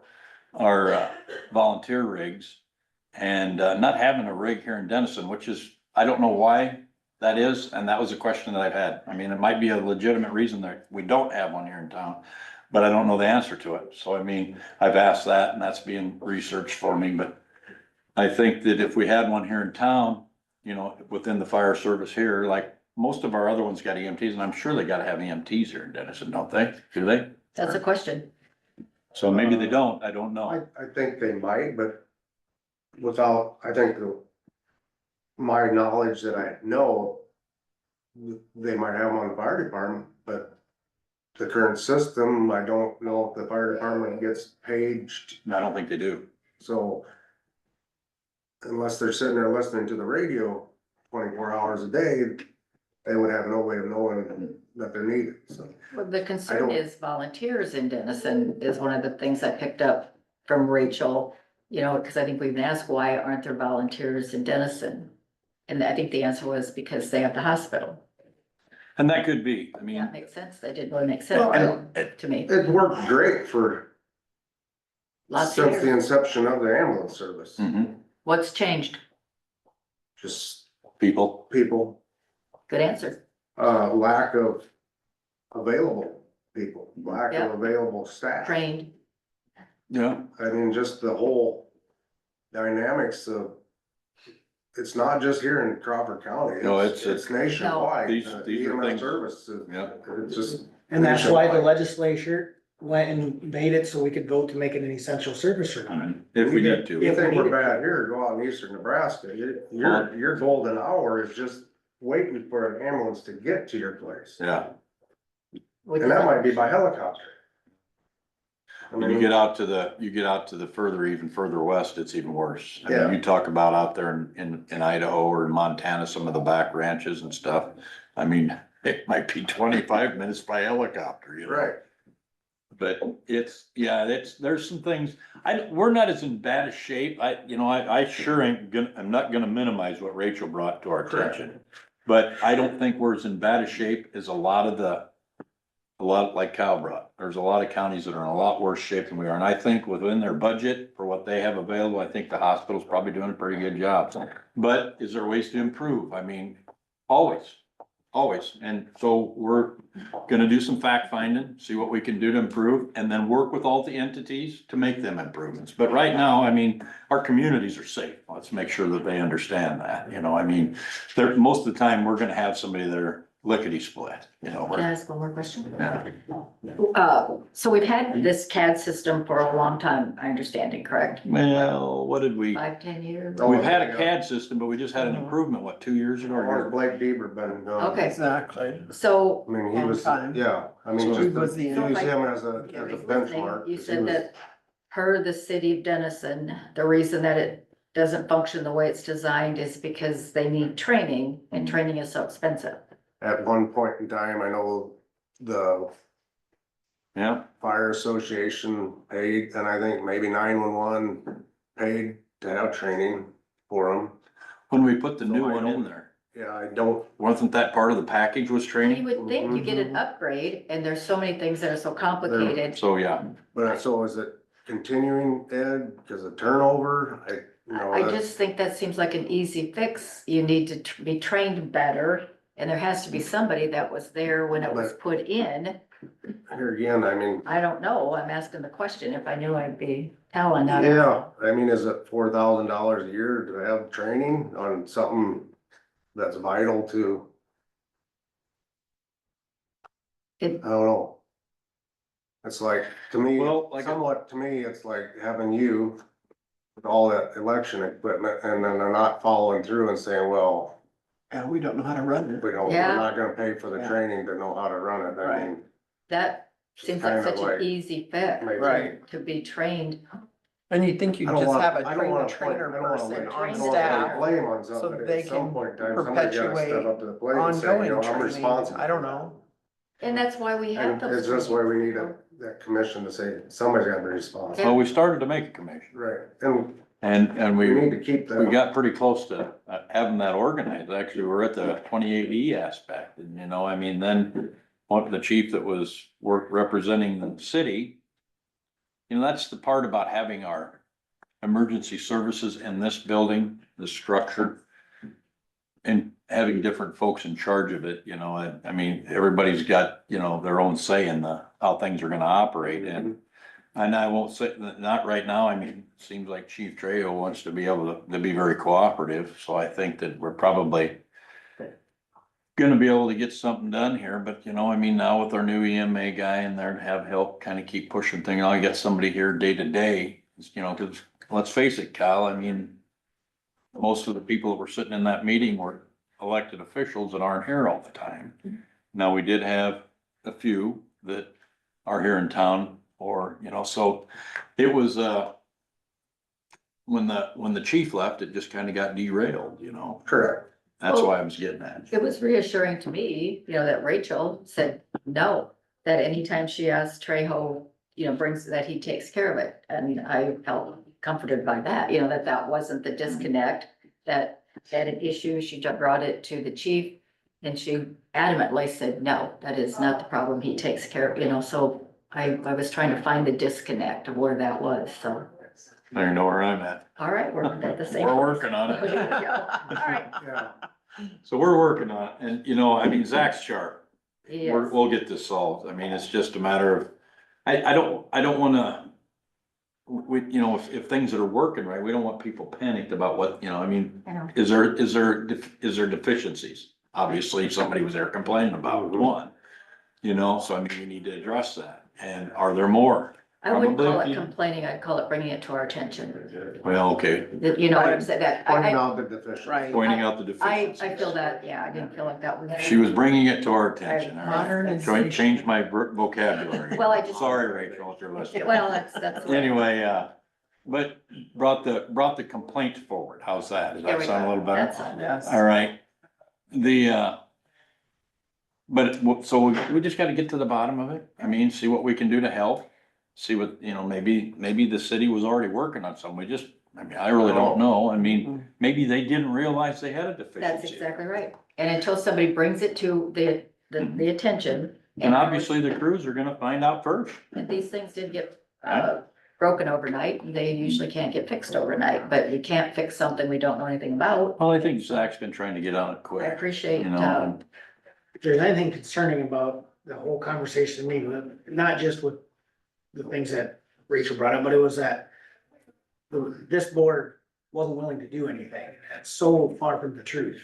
volunteer rigs. And, not having a rig here in Denison, which is, I don't know why that is. And that was a question that I've had. I mean, it might be a legitimate reason that we don't have one here in town, but I don't know the answer to it. So, I mean, I've asked that and that's being researched for me, but I think that if we had one here in town, you know, within the fire service here, like most of our other ones got EMTs, and I'm sure they gotta have EMTs here in Denison, don't they? Do they? That's a question. So maybe they don't, I don't know. I think they might, but I think my knowledge that I know, they might have them on the fire department, but the current system, I don't know if the fire department gets paid, I don't think they do. so. Unless they're sitting there listening to the radio 24 hours a day, they would have no way of knowing that they're needed, so. Well, the I concern don't- is volunteers in Denison is one of the things I picked up from Rachel. You know, because I think we've been asked, why aren't there volunteers in Denison? And I think the answer was because they have the hospital. And that could be, I mean, That makes sense. That didn't really make Well, sense to me. It worked great for, Lots of since the years. inception of the ambulance service, mhm, What's changed? just people, people, Good answer. lack of available people, lack Yeah. of available staff. Trained. yeah, I mean, just the whole dynamics of, it's not just here in Crawford County. No, it's- nationwide. These- The these are EMS things- service, yeah. it's just. And that's why the nationwide. legislature went and made it so we could vote to make it an essential service or not. if we need to. You think If we we're need it. bad here, go out in eastern Nebraska, your golden hour is just waiting for an ambulance to get to your place. Yeah, And that might be by helicopter. I when you mean, get out to the further, even further west, it's even worse. I Yeah. mean, you talk about out there in Idaho or in Montana, some of the back ranches and stuff. I mean, it might be 25 minutes by helicopter, you know? Right, But there's some things, we're not as in bad a shape, I sure I'm not gonna minimize what Rachel brought to our Correct. attention. But I don't think we're as in bad a shape as a lot like Cal brought, there's a lot of counties that are in a lot worse shape than we are, and I think within their budget for what they have available, I think the hospital's probably doing a pretty good job. But is there ways to improve? I mean, always. And so we're gonna do some fact finding, see what we can do to improve, and then work with all the entities to make them improvements. But right now, I mean, our communities are safe. Let's make sure that they understand that, I mean, most of the time, we're gonna have somebody that are lickety split, Can I we're, ask one more question? yeah. So we've had this CAD system for a long time, I understand it, correct? Well, what did we, 5, 10 years? Oh, we've had a yeah. CAD system, but we just had an improvement, what, 2 years ago? how long has Blake Deaver been gone? Okay. Exactly. So I mean, he Long was, time. yeah, I mean, So He just was to the. So use like- him as a Gary's benchmark. listening, you 'cause he said was- that per the city of Denison, the reason that it doesn't function the way it's designed is because they need training and training is so expensive. At one point in time, I know the Yeah, fire association paid, and I think maybe 911 paid to have training for them. when we put the So new I one in don't- there, Yeah, I don't, wasn't that part of the package was You training? would think you get an upgrade and there's so many things that are so complicated. So, yeah, but so is it continuing, Ed, because of turnover? I just think that seems like an easy fix. You need to be trained better. And there has to be somebody that was there when it was put in. Here again, I mean, I don't know. I'm asking the question. If I knew, I'd be telling. I don't yeah, know. I mean, is it $4,000 a year to have training on something that's vital to, I It- don't know. It's like, to me, Well, like- somewhat to me, it's like having you with all that election equipment and then they're not following through and saying, well, Yeah, we don't know how to run it. we're Yeah. not gonna pay for the Yeah. training to know how to run it. I Right. mean, That seems like Kind of such an like- easy fix maybe- Right. to be trained. And you think you I don't just wanna- have a I don't trainer wanna point- trainer I don't wanna person lay- on I don't wanna lay staff, Blame on so somebody, they at some can point in time, somebody gotta step perpetuate up to the plate and say, you ongoing know, I'm training. responsible. I don't for that. know. And that's why we have And those. it's just why we need trainings. that commission to say, somebody's gotta be responsible. well, we started to make a commission, Right, and and we we need to keep We that, got pretty close to having that organized. Actually, we're at the 28E aspect and, I mean, then the chief that was representing the city. That's the part about having our emergency services in this building, the structure. And having different folks in charge of it, I mean, everybody's got, their own say in how things are gonna operate and. And I won't say, not right now, I mean, it seems like Chief Trejo wants to be able to be very cooperative, so I think that we're probably. Gonna be able to get something done here, but I mean, now with our new EMA guy in there to have help kind of keep pushing things, I get somebody here day to day, cause let's face it, Kyle, I mean. Most of the people that were sitting in that meeting were elected officials that aren't here all the time. Now, we did have a few that are here in town, or, you know, so it was, when the chief left, it just kind of got derailed, you know? Correct. That's why I was getting at. It was reassuring to me, you know, that Rachel said no, that anytime she asked Trejo, you know, brings, that he takes care of it. And I felt comforted by that, you know, that that wasn't the disconnect, that had an issue, she just brought it to the chief. And she adamantly said, no, that is not the problem, he takes care of, you know, so I was trying to find the disconnect of where that was, so. I don't know where I'm at. All right, we're at the same. We're working on There you it. go. All right. Yeah. So we're working on it, and you know, I mean, Zach's sharp. Yes. We'll get this solved. I mean, it's just a matter of, I don't wanna, you know, if things that are working right, we don't want people panicked about what, you know, I mean, I know. is there deficiencies? Obviously, somebody was there complaining about one, you know, so I mean, we need to address that. And are there more? I wouldn't call Probably. it complaining, I'd call it bringing it to our attention. Well, okay, You know what I'm saying, that, Pointing I, out the deficiency. Right. pointing out the deficiencies. I feel that, yeah, I didn't feel like that was. She was bringing it to our attention, all right? Modernization. Change my vocabulary. Well, I just- Sorry, Rachel, if you're listening. Well, that's. Anyway, but brought the complaint forward. How's that? Does There that we sound a go. little better? That's- Yes. All right. So we just gotta get to the bottom of it. I mean, see what we can do to help. See what, you know, maybe the city was already working on something. I mean, I really don't know. I mean, maybe they didn't realize they had a That's deficiency. exactly right. And until somebody brings it to the attention. And obviously the crews are gonna find out first. And these things did get, broken overnight. They usually can't get fixed overnight, but we can't fix something we don't know anything about. Well, I think Zach's been trying to get on it I quick, appreciate, you know. If there's anything concerning about the whole conversation to me, not just with the things that Rachel brought up, but it was that this board wasn't willing to do anything. That's so far from the truth.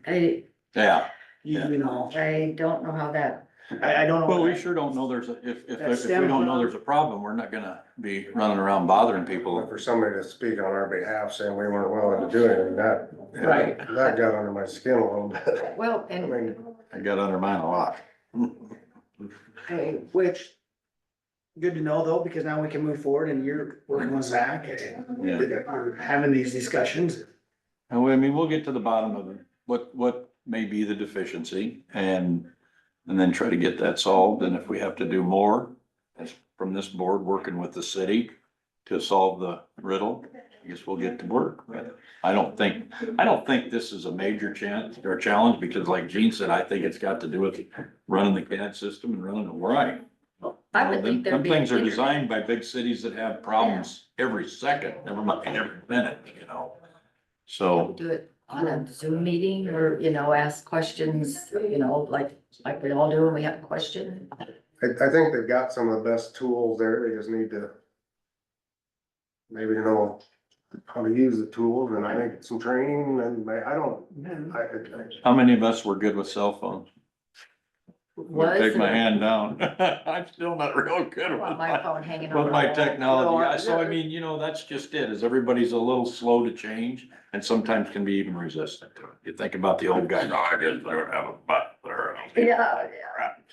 I Yeah. You know, I don't know how that, I don't know. Well, we sure don't know if we That's don't know them. there's a problem, we're not gonna be running around bothering people. For somebody to speak on our behalf saying we weren't willing to do anything, Right. that got under my skin a little bit. well, I and mean, I got under mine a lot. Which, good to know though, because now we can move forward and you're working with Zach and Yeah. we're having these discussions. And I mean, we'll get to the bottom of it, what may be the deficiency and then try to get that solved. And if we have to do more, as from this board, working with the city to solve the riddle, I guess we'll get to work. But I don't think this is a major challenge because like Gene said, I think it's got to do with running the CAD system and running it right. I would think there'd Them be. things are designed by big cities that have problems every second, never mind every minute, you know? So, Do it on a Zoom meeting or, you know, ask questions, you know, like we all do when we have a question. I think they've got some of the best tools there. They just need to maybe know how to use the tools and I think some training and how many of us were good with cell phones? Was. Take my hand down. I'm still not real good with Want my phone hanging on. with the my wall. technology. So I mean, you know, that's just it, is everybody's a little slow to change and sometimes can be even resistant to it. You think about the old guys, oh, I just don't have a butt there. Yeah,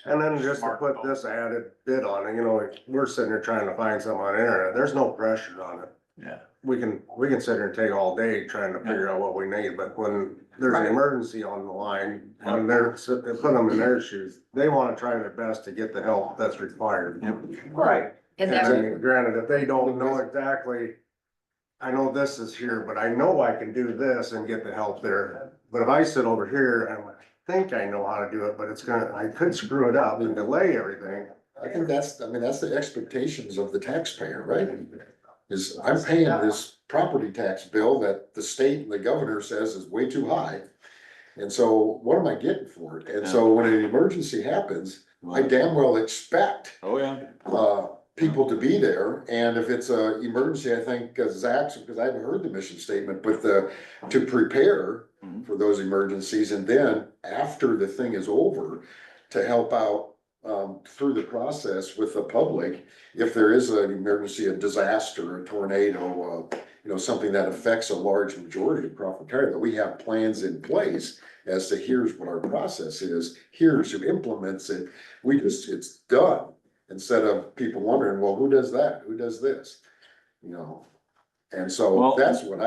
And then just to put this added bit on it, you know, like, we're sitting here trying to find something on the internet, there's no pressure on it. Yeah. We can sit here and take all day trying to figure out what we need, but when there's an Right. emergency on the line, and put them in their shoes, they wanna try their best to get the help that's required. Right. and And I that, mean, granted, if they don't know exactly, I know this is here, but I know I can do this and get the help there. But if I sit over here and I think I know how to do it, but I could screw it up and delay everything. I think that's the expectations of the taxpayer, right? Is I'm paying this property tax bill that the state and the governor says is way too high. And so what am I getting for it? And so when an emergency happens, I damn well expect, Oh, yeah. people to be there. And if it's a emergency, I think Zach's, because I haven't heard the mission statement, but to prepare for those emergencies. And then after the thing is over, to help out through the process with the public, if there is an emergency, a disaster, a tornado, you know, something that affects a large majority of Crawford County, that we have plans in place as to here's what our process is, here's who implements it. It's done. instead of people wondering, well, who does that? Who does this? You know, and so Well- that's what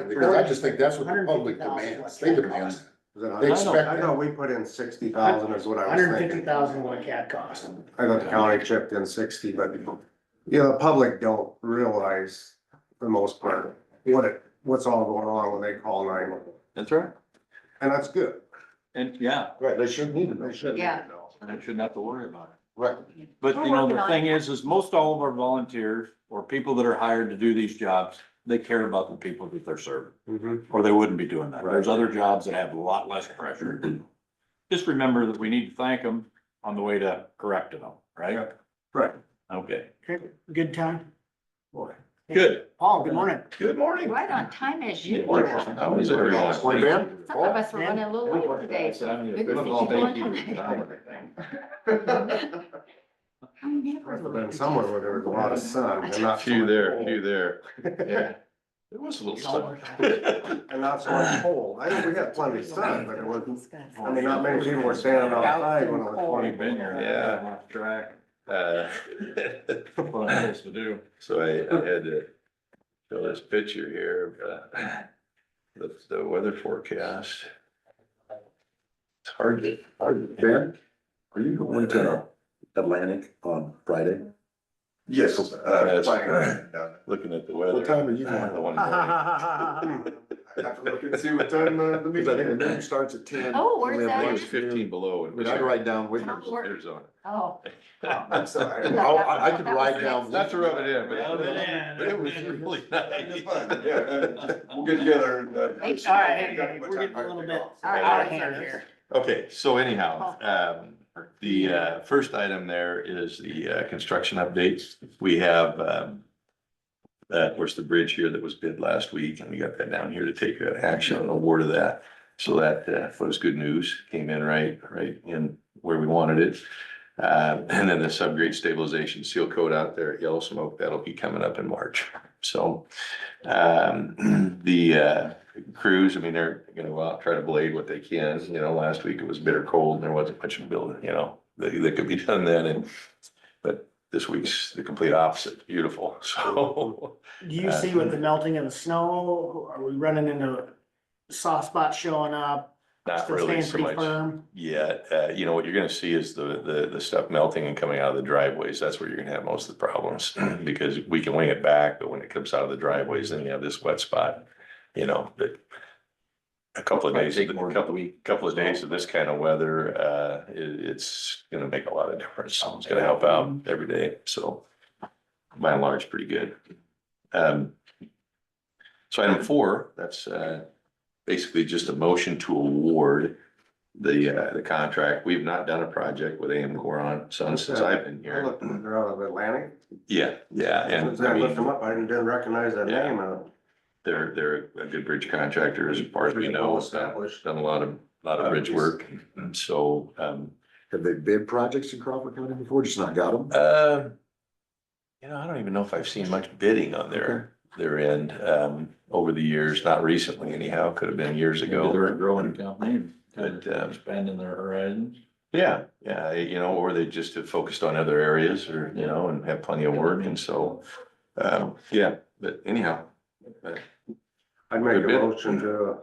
because I just think that's what the public demands. They demand. They I expect know we put in 60,000 is what I was $150,000 thinking. what a CAD cost. I thought the county chipped in 60, but, you know, the public don't realize, for the most part, what's all going on when they call 911. That's right. And that's good. And yeah, Right, they shouldn't need to know. They shouldn't, you Yeah. know. I shouldn't have to worry about it. Right. But We're you know, working the on thing it. is most all of our volunteers or people that are hired to do these jobs, they care about the people that they're serving, or they wouldn't be doing that. There's other jobs that have a lot less pressure. Just remember that we need to thank them on the way to correcting them, right? Right. Okay, Okay, good time. Boy. good. Paul, good morning. Good morning. Right on time as you. How is everyone? Morning, Ben. Some of us were running a little late today. Good to see you on time. I'm never Must have been late. somewhere where there was a lot of sun and not. so Few much there, cold. few there. Yeah. It was a little sun. And not so much cold. I know we got plenty of sun, but it wasn't, I mean, not many people were standing outside when it was 20. Been here. Yeah. Lost track. Uh, What I'm supposed to do. So I had to show this picture here of the weather forecast. It's hard to. Ben, are you going to Atlantic on Friday? Yes. That's Looking at the weather. What time are you The going? one morning. I have to look and see what time the Because I think the meeting meeting starts at 10. Oh, where's We have that? It at? was 15 below. in But I'd write down with Oh, where- Arizona. Oh. I'm sorry. I could write down. Not to rub it in, but Rub it in. but it was really nice. We'll get together and. All right, hey, we're getting a little bit out of hand here. Okay, so anyhow, the first item there is the construction updates. We have of course, the bridge here that was bid last week, and we got that down here to take action on award of that. So that was good news, came in right in where we wanted it. And then the subgrade stabilization seal coat out there at Yellow Smoke, that'll be coming up in March. So the crews, I mean, they're gonna go out, try to blade what they can. You know, last week it was bitter cold and there wasn't much of building, you know, that could be done then. But this week's the complete opposite, beautiful, so. Do you see with the melting of the snow, are we running into soft spots showing up? Not Still really staying so pretty much firm? yet. You know, what you're gonna see is the stuff melting and coming out of the driveways. That's where you're gonna have most of the problems. Because we can wing it back, but when it comes out of the driveways, then you have this wet spot, you know, that a couple of days, couple of days of this kind of weather, it's gonna make a lot of difference. It's gonna help out every day, so by and large, pretty good. So item 4, that's basically just a motion to award the contract. We've not done a project with AM Goron since I've been I here. looked, they're out of Atlantic. Yeah, and Since I I looked them mean, up, I didn't recognize that Yeah. name. they're a good bridge contractor as far as we know. Well established. Done a lot of bridge work, and so, Have they bid projects in Crawford County before, just not got them? you know, I don't even know if I've seen much bidding on their end, over the years, not recently anyhow, could have been years ago. They're a growing company and But, expanding their horizons. Yeah, you know, or they just have focused on other areas or, you know, and have plenty of work, and so, yeah, but anyhow. I'd make a Good bid. motion to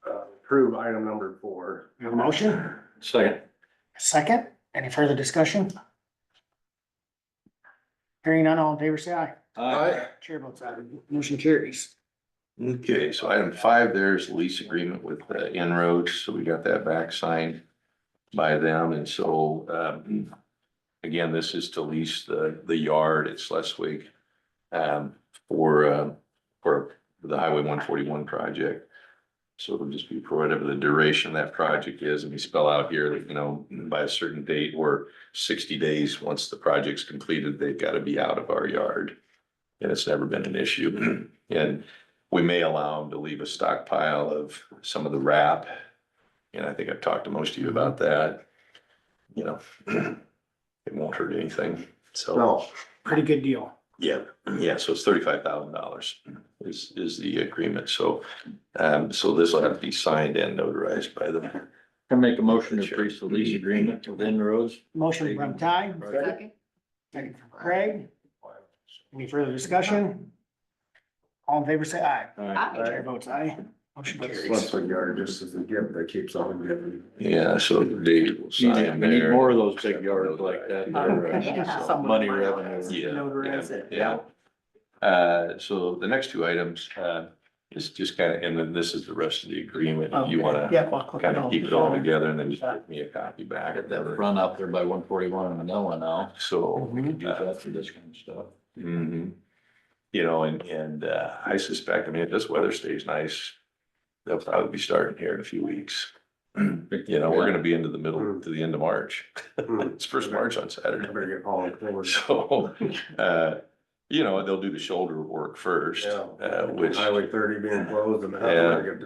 approve item number 4. You have a motion? Second. Second, any further discussion? Hearing none, all in favor, say aye. Aye. Chair votes aye. Motion carries. Okay, so item 5, there's lease agreement with Inroads, so we got that back signed by them, and so, again, this is to lease the yard at Schleswig, for the Highway 141 project. So it'll just be for whatever the duration of that project is, and we spell out here that, you know, by a certain date or 60 days, once the project's completed, they've got to be out of our yard. And it's never been an issue, and we may allow them to leave a stockpile of some of the wrap. And I think I've talked to most of you about that. You know, it won't hurt anything, so. No, Pretty good deal. Yeah, so it's $35,000 is the agreement, so, so this will have to be signed and notarized by I make a motion to increase the lease agreement with Inroads. Motion from Ty, Second. second from Craig. Any further discussion? All in favor, say aye. Aye. Chair votes aye. Motion carries. Once a yard, just as a gift that keeps on giving. Yeah, so Dave will We sign need there. more of those big yards like that. Yeah. Someone Money might revenue. Yeah, Notarize it. yeah. So the next two items, is just kind of, and then this is the rest of the agreement. If you wanna Yeah, I'll click kind it of on. keep it all together and then just give me a copy back. Got that run up there by 141 in Manila now. So, We can use that for this kind of stuff. mhm. You know, and I suspect, I mean, if this weather stays nice, they'll probably be starting here in a few weeks. You know, we're gonna be into the middle to the end of March. It's first March on Saturday. Better get hauling forward. So, you know, they'll do the shoulder work first, which, Highway 30 being closed and. yeah,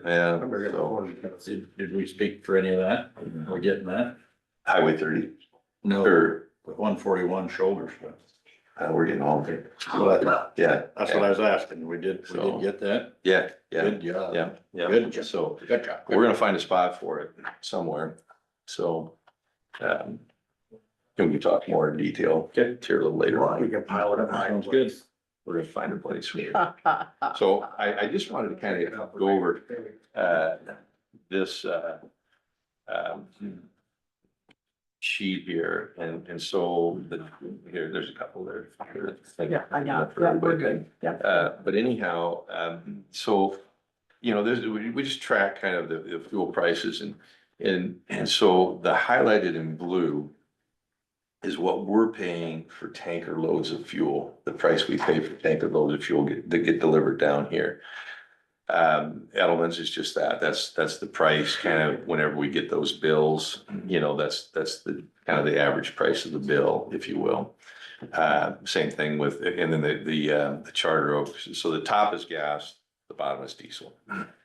yeah. I better get the So, horn. Did we speak for any of that? We're getting that? Highway 30, No, or, with 141 shoulder stuff. we're getting all of it. Well, Yeah. that's what I was asking. We did get that? Yeah, yeah, Good job. yeah, yeah. Good job. So Good job. we're gonna find a spot for it somewhere, so, can we talk more in detail? Get here a little later We on. can pile it up. Sounds good. We're gonna find a place for it. So I just wanted to kind of go over, this, sheet here, and so here, there's a couple there. Yeah, I got it. Yeah, we're good. Yeah. But anyhow, so, you know, we just track kind of the fuel prices and so the highlighted in blue is what we're paying for tanker loads of fuel, the price we pay for tanker loads of fuel that get delivered down here. Edelman's is just that's the price kind of whenever we get those bills, you know, that's the kind of the average price of the bill, if you will. Same thing with, and then the Charter Oak. So the top is gas, the bottom is diesel.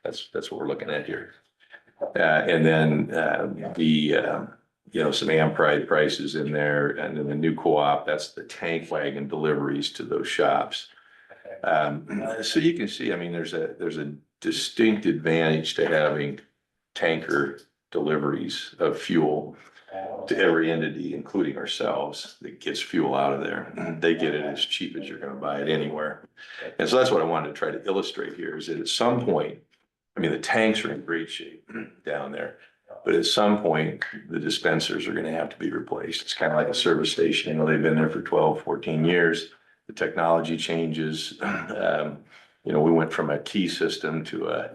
That's what we're looking at here. And then, you know, some Ampride prices in there, and then the new co-op, that's the tank wagon deliveries to those shops. So you can see, I mean, there's a distinct advantage to having tanker deliveries of fuel to every entity, including ourselves, that gets fuel out of there. They get it as cheap as you're gonna buy it anywhere. And so that's what I wanted to try to illustrate here, is that at some point, I mean, the tanks are in great shape down there, but at some point, the dispensers are gonna have to be replaced. It's kind of like a service station, you know, they've been there for 12, 14 years. The technology changes. You know, we went from a key system to a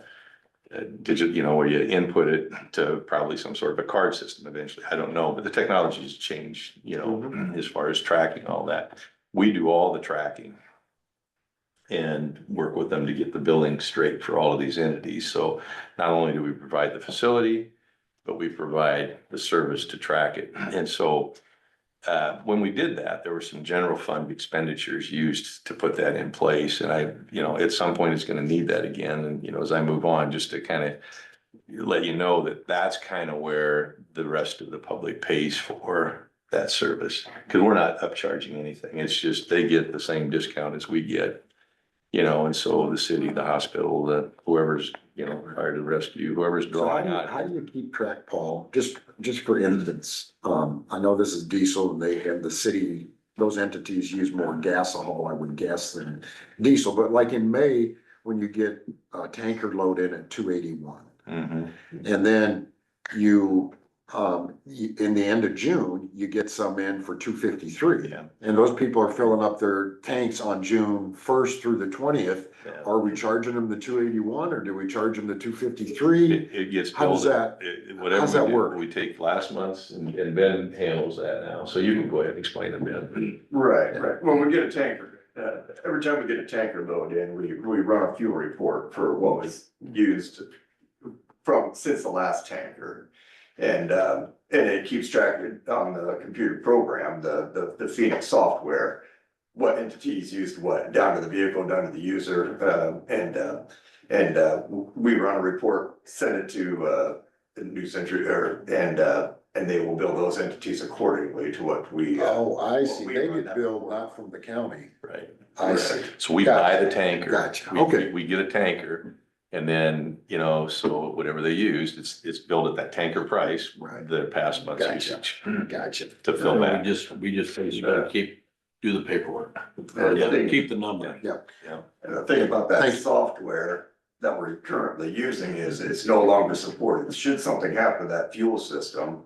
digital, you know, where you input it to probably some sort of a card system eventually. I don't know, but the technology's changed, you know, as far as tracking all that. We do all the tracking and work with them to get the billing straight for all of these entities. So not only do we provide the facility, but we provide the service to track it. And so when we did that, there were some general fund expenditures used to put that in place. And you know, at some point it's gonna need that again. And, you know, as I move on, just to kind of let you know that that's kind of where the rest of the public pays for that service. Cause we're not upcharging anything. It's just, they get the same discount as we get, you know, and so the city, the hospital, whoever's, you know, hired to rescue, whoever's So how drawing do you, on. how do you keep track, Paul? Just for instance, I know this is diesel and they have the city, those entities use more gasohol, I would guess, than diesel, but like in May, when you get a tanker load in at 281. Mhm. And then you, in the end of June, you get some in for 253. Yeah. And those people are filling up their tanks on June 1st through the 20th. Yeah. Are we charging them the 281 or do we charge them the 253? It gets. How does billed- that- whatever how's we that do, work? We take last month's and Ben handles that now. So you can go ahead and explain it, Ben. Right. When we get a tanker, every time we get a tanker load in, we run a fuel report for what was used since the last tanker. And it keeps track on the computer program, the Phoenix software, what entities used what, down to the vehicle, down to the user. And we run a report, send it to the New Century, and they will bill those entities accordingly to what we. Oh, I see. we They run get that billed report. not from the county. Right. I see. So we buy the tanker. Gotcha. We- Okay. We get a tanker And then, so whatever they used, it's billed at that tanker price, Right. the past month's Gotcha. usage Gotcha. to fill So back. we just basically do the paperwork. Yeah. Keep the number. And the thing about that Thanks. software that we're currently using is it's no longer supported. Should something happen to that fuel system,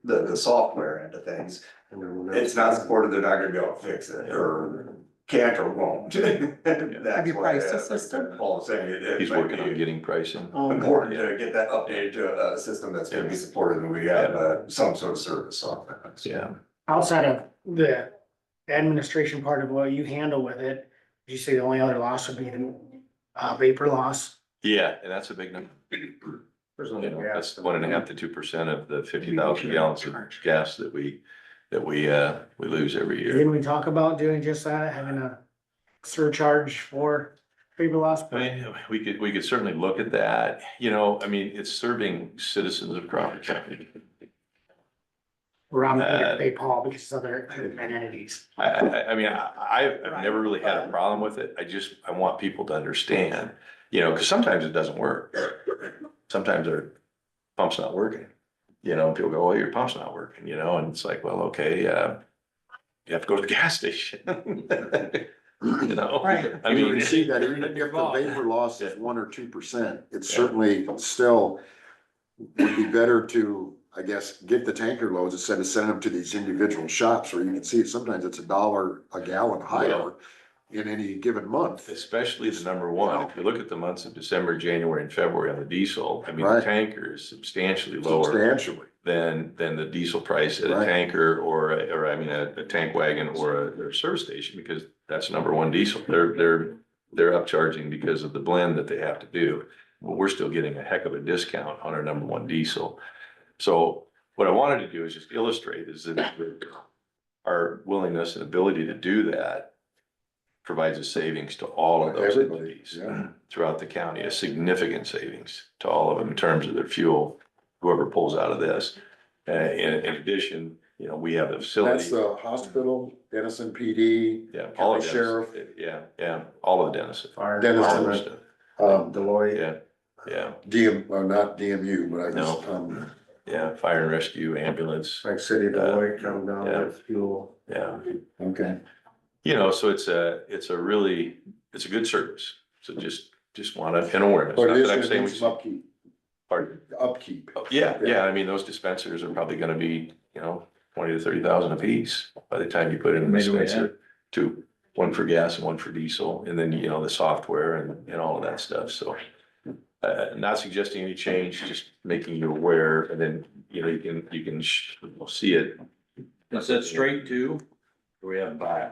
the software end of things, it's not supported, they're not gonna be able to fix it, or can't or won't. Have you priced the system? Paul is saying it He's might working on be getting pricing. important to get that updated to a system that's gonna be supported, and we have some sort of service on that. Yeah. Outside of the administration part of what you handle with it, did you say the only other loss would be the vapor loss? Yeah, and that's a big number. That's 1.5% to 2% of the 50,000 gallons of gas that we lose every year. Didn't we talk about doing just that, having a surcharge for vapor loss? I mean, we could certainly look at that, it's serving citizens of Crawford County. Around Bay Paul because it's other entities. I've never really had a problem with it. I want people to understand, because sometimes it doesn't work. Sometimes our pump's not working, people go, well, your pump's not working, and it's like, well, okay, you have to go to the gas station. Right. I mean, You see that even if the vapor loss is 1 or 2%, it certainly still would be better to, I guess, get the tanker loads instead of sending them to these individual shops where you can see sometimes it's $1 a gallon higher in any given month. especially the number one, if you look at the months of December, January and February on the diesel, the Right. tanker is substantially lower Substantially. than the diesel price at a Right. tanker or a tank wagon or a service station, because that's number one diesel. They're upcharging because of the blend that they have to do. But we're still getting a heck of a discount on our number one diesel. So what I wanted to do is just illustrate is that our willingness and ability to do that provides a savings to all of those Everybody, entities yeah. throughout the county, a significant savings to all of them in terms of their fuel, whoever pulls out of this. In addition, we have the That's facility. the hospital, Denison PD, Yeah, all of county sheriff. Yeah, all of the Denison. Fire Dennis All of department, the stuff. Deloitte. Yeah, well, not DMU, but I guess, yeah, fire and rescue, ambulance, Like City of Deloitte come down with fuel. yeah. okay. So it's a good service. So just want an awareness. But Not it is that I'm gonna saying need we some upkeep, Pardon? upkeep. Yeah, those dispensers are probably gonna be, 20 to 30,000 a piece by the time you put in a Maybe we dispenser. Two, one for gas and one for diesel, and then, the software and all of that stuff, so. Not suggesting any change, just making you aware, and then, you can see it. Is that straight too? Do we have buy?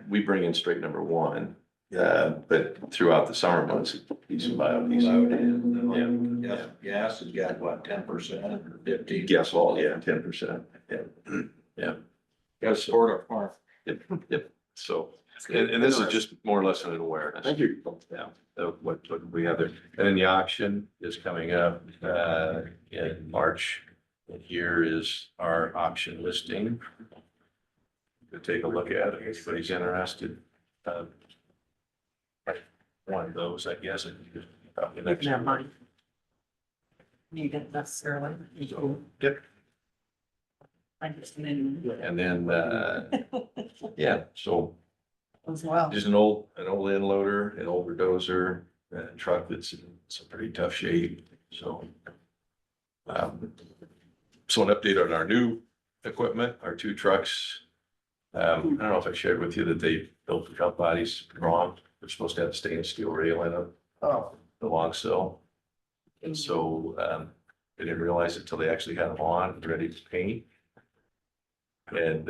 We bring in straight number one, but throughout the summer months, it's biodiesel. Yeah, gas has got what, 10% or 15? Gas all, 10%, yeah. Gotta support our farm. Yep, so, and this is just more or less an awareness. Thank you. Yeah, of what we have there. And then the auction is coming up, in March. And here is our auction listing. To take a look at it, if anybody's interested. One of those, I guess, and probably You next. can have mine. Need it necessarily. Yep. I just need And then, so as well. just an old end loader, an older dozer, a truck that's in some pretty tough shape, so. So an update on our new equipment, our two trucks. I don't know if I shared with you that they built the truck bodies wrong. They're supposed to have a stainless steel rail in them, the long sill. And so, they didn't realize it until they actually had them on, ready to paint. And,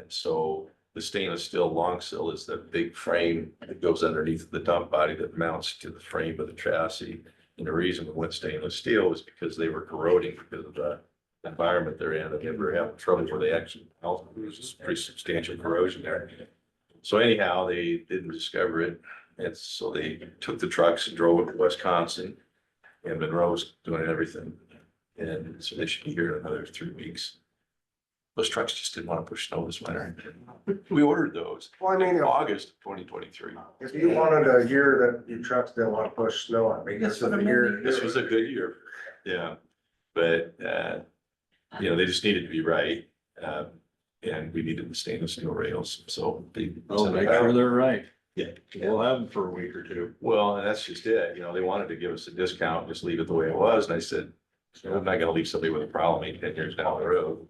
so the stainless steel long sill is the big frame that goes underneath the dump body that mounts to the frame of the chassis. And the reason we went stainless steel was because they were corroding because of the environment they're in. They were having trouble where they actually, there was pretty substantial corrosion there. So anyhow, they didn't discover it. And so they took the trucks and drove it to Wisconsin, and Monroe's doing everything. And so they should be here in another 3 weeks. those trucks just didn't want to push snow this winter. We ordered those Well, I mean, in August of 2023. if you wanted a year that your trucks didn't want to push snow, I mean, this is the year. This was a good year, yeah, but, you know, they just needed to be right. And we needed the stainless steel rails, so they. I'll make sure they're right. Yeah. We'll have them for a week or two. Well, and that's just it, you know, they wanted to give us a discount, just leave it the way it was, and I said, I'm not gonna leave somebody with a problem 8, 10 years down the road.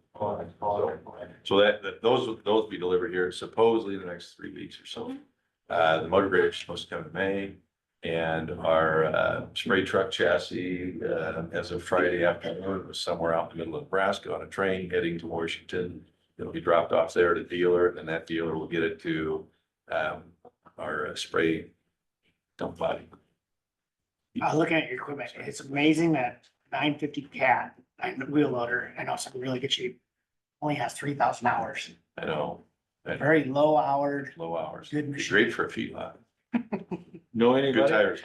So those will be delivered here supposedly in the next 3 weeks or so. The motor grader is supposed to come in May, and our spray truck chassis, as of Friday afternoon, was somewhere out in the middle of Nebraska on a train heading to Washington. It'll be dropped off there at a dealer, and that dealer will get it to our spray dump body. Looking at your equipment, it's amazing that 950 cat, wheel loader, I know it's in really good shape, only has 3,000 hours. I know, Very low hour, low hours. Good Be machine. great for a feedlot. Know Good anybody? tires.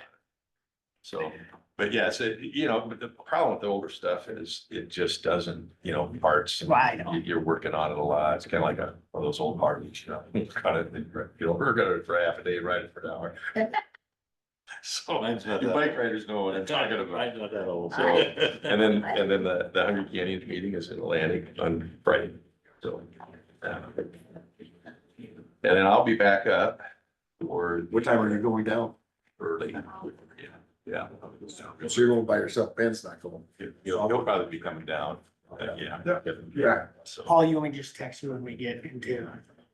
So, but yeah, so, you know, but the problem with the older stuff is it just doesn't, you know, parts. Well, I know. You're working on it a lot. It's kind of like one of those old Harleys, you know, kind of, you know, we're gonna for half a day, ride it for an hour. So Mine's not you that- bike riders know what I'm talking about. Mine's not that old. So, and then the 100 Canyon meeting is in Atlantic on Friday, so. And then I'll be back up for. What time are you going down? Early, yeah. So you're going by yourself, Ben's not going. He'll probably be coming down, yeah. Yeah. So, Paul, you want me to just text you when we get into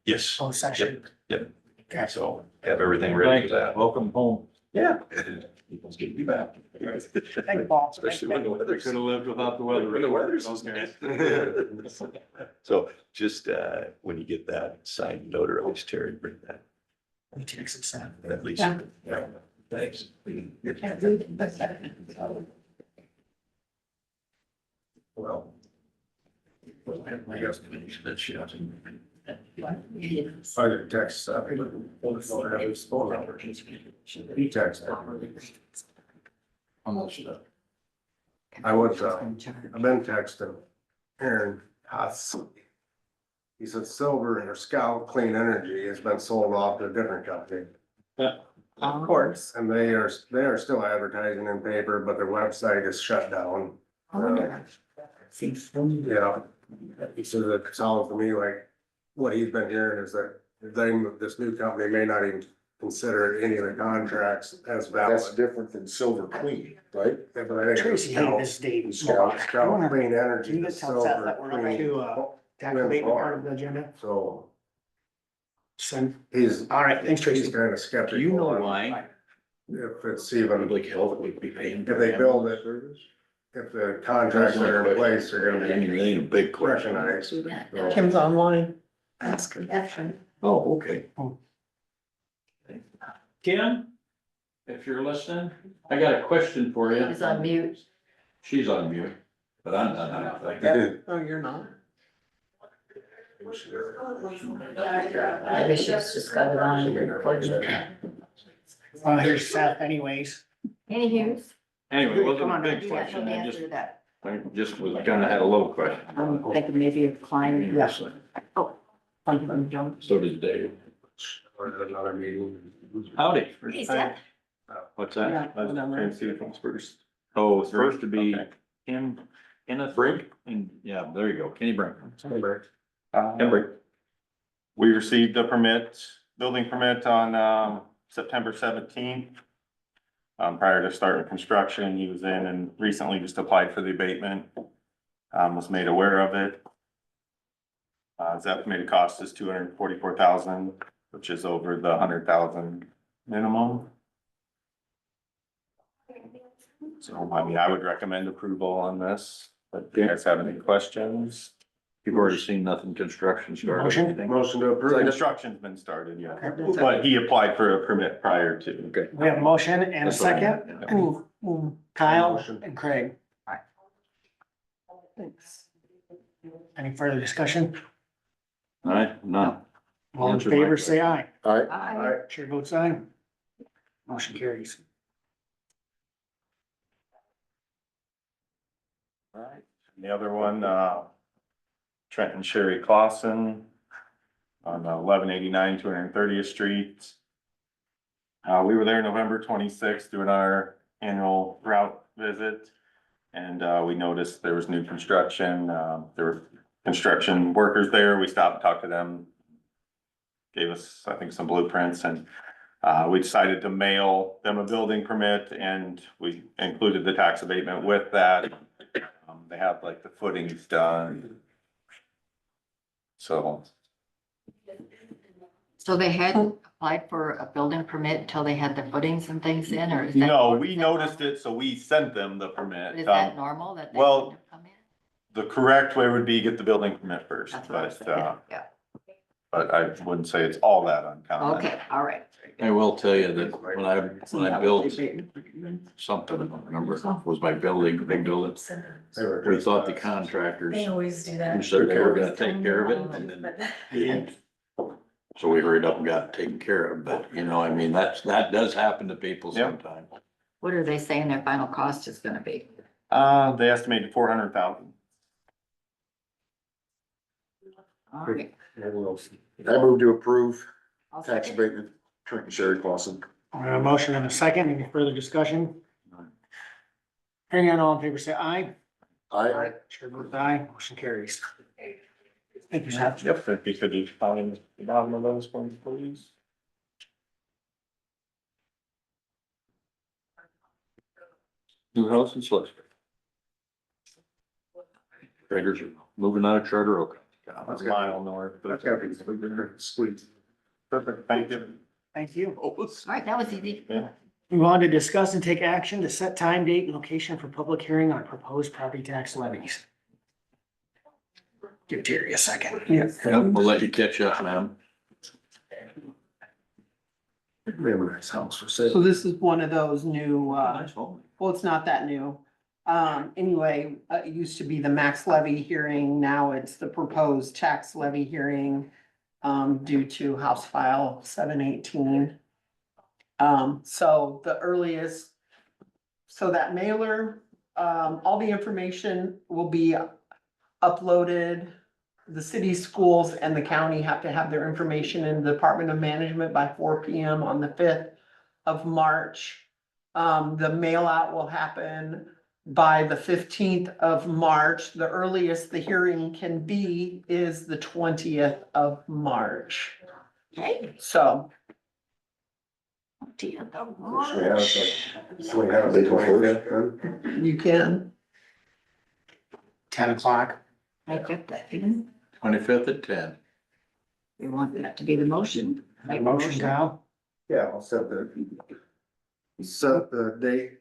yes, closed session? Yep. Okay. so have everything ready Thanks, for that. welcome home. Yeah. It's good to be back. Thank you, Paul. Especially when the We weather's. could have lived without the weather. When the weather's Those guys. So just, when you get that signed notarized, Terry, bring that You text and send. at least. Yeah. Yeah. Thanks. Well, I guess That shit. I did text stuff. He texted. I was, I've been texting Aaron Haas. He said Silver or Scout Clean Energy has been sold off to a different company. Of course. And they are still advertising in paper, but their website is shut down. Yeah. He said it sounds to me like what he's been hearing is that this new company may not even consider any of the contracts as That's valid. different than Silver Queen, right? Yeah, but I think Tracy hated this date. Scout Clean Can Energy. you the just tell Seth Silver that we're up Clean- to, activate part of the agenda? So Send. he's, All right, thanks, he's Tracy. kind of skeptical. Do you know on why? If it's even, Public health would be paying. if they build it, if the contracts that are in place are I gonna mean, be it ain't a big question. recognized. So- Kim's online. Ask her. Oh, okay. Kim, if you're listening, I got a question for you. He's on mute. She's on mute, but I'm not. Like that. Oh, you're not? Maybe she's just got it on recording. Here's Seth anyways. Any Hughes? Anyway, it wasn't Come a on, big You got question. no I just, answer to that. I just was kinda had a little question. I'm thinking maybe a client. Yes. Oh. From Joan. So does Dave. Or at another meeting. Howdy. Hey, Seth. What's that? First. Oh, it's supposed to be Kim, Kenneth Brink, and, yeah, there you go, Kenny Brink. Ken Brink. We received a permit, building permit on September 17th. Prior to starting construction, he was in and recently just applied for the abatement. Was made aware of it. His estimated cost is $244,000, which is over the $100,000 minimum. So, I mean, I would recommend approval on this, but do you guys have any questions? You've already seen nothing construction started. Motion? anything? Motion to The approve. construction's been started, yeah, but he applied for a permit prior to. Okay. We have a motion and a That's what I second. had, And Kyle Motion. and Craig. Thanks. Any further discussion? All right, none. All in Answer my favor, say aye. All right, Hi. Chair votes aye. Motion carries. Right. The other one, Trent and Sherry Clausen on 1189 230th Street. We were there November 26th doing our annual route visit. And we noticed there was new construction, there were construction workers there. We stopped and talked to them. Gave us, I think, some blueprints, and we decided to mail them a building permit, and we included the tax abatement with that. They have like the footings done. So, So they hadn't applied for a building permit until they had the footings and things in, or is that? no, we is that noticed normal? it, so we sent them the permit. Is that normal that they well, wouldn't have come in? The correct way would be get the building permit first, That's what I was but, thinking, yeah. but I wouldn't say it's all that uncommon. Okay, all right. I will tell you that when I built something, I don't remember, if it was my building, big building. We thought the contractors They always do that. who said they were gonna take care of it, and then. So we hurried up and got it taken care of, but you know, I mean, that does happen to people Yep. sometimes. What are they saying their final cost is gonna be? They estimated 400,000. All right. I move to approve I'll tax second. abatement, Trent and Sherry Clausen. I have a motion and a second. Any further discussion? Hearing none, all in favor, say aye. Aye. Chair votes aye, motion carries. Thank you, Seth. Yep, if you could just find the bottom of those ones, please. New house in Schleswig. Traders are moving out of Charter Oak. A mile north. That's gotta be sweet. Perfect, thank you. Thank you. All right, that was easy. Move on to discuss and take action to set time, date, and location for public hearing on proposed property tax levies. Give Terry a second. Yep, we'll let you catch up, ma'am. We have a nice house for sale. So this is one of those new, Nice home. well, it's not that new. Anyway, it used to be the max levy hearing, now it's the proposed tax levy hearing, due to House File 718. So the earliest, so that mailer, all the information will be uploaded. The city, schools, and the county have to have their information in the Department of Management by 4 PM on the 5th of March. The mail out will happen by the 15th of March. The earliest the hearing can be is the 20th of March. Okay. So, So we have the 25th then? you can, 10 o'clock. Make up that, we 25th at 10. want that to be the motion. Make a Motion, Kyle. Yeah, I'll set the date,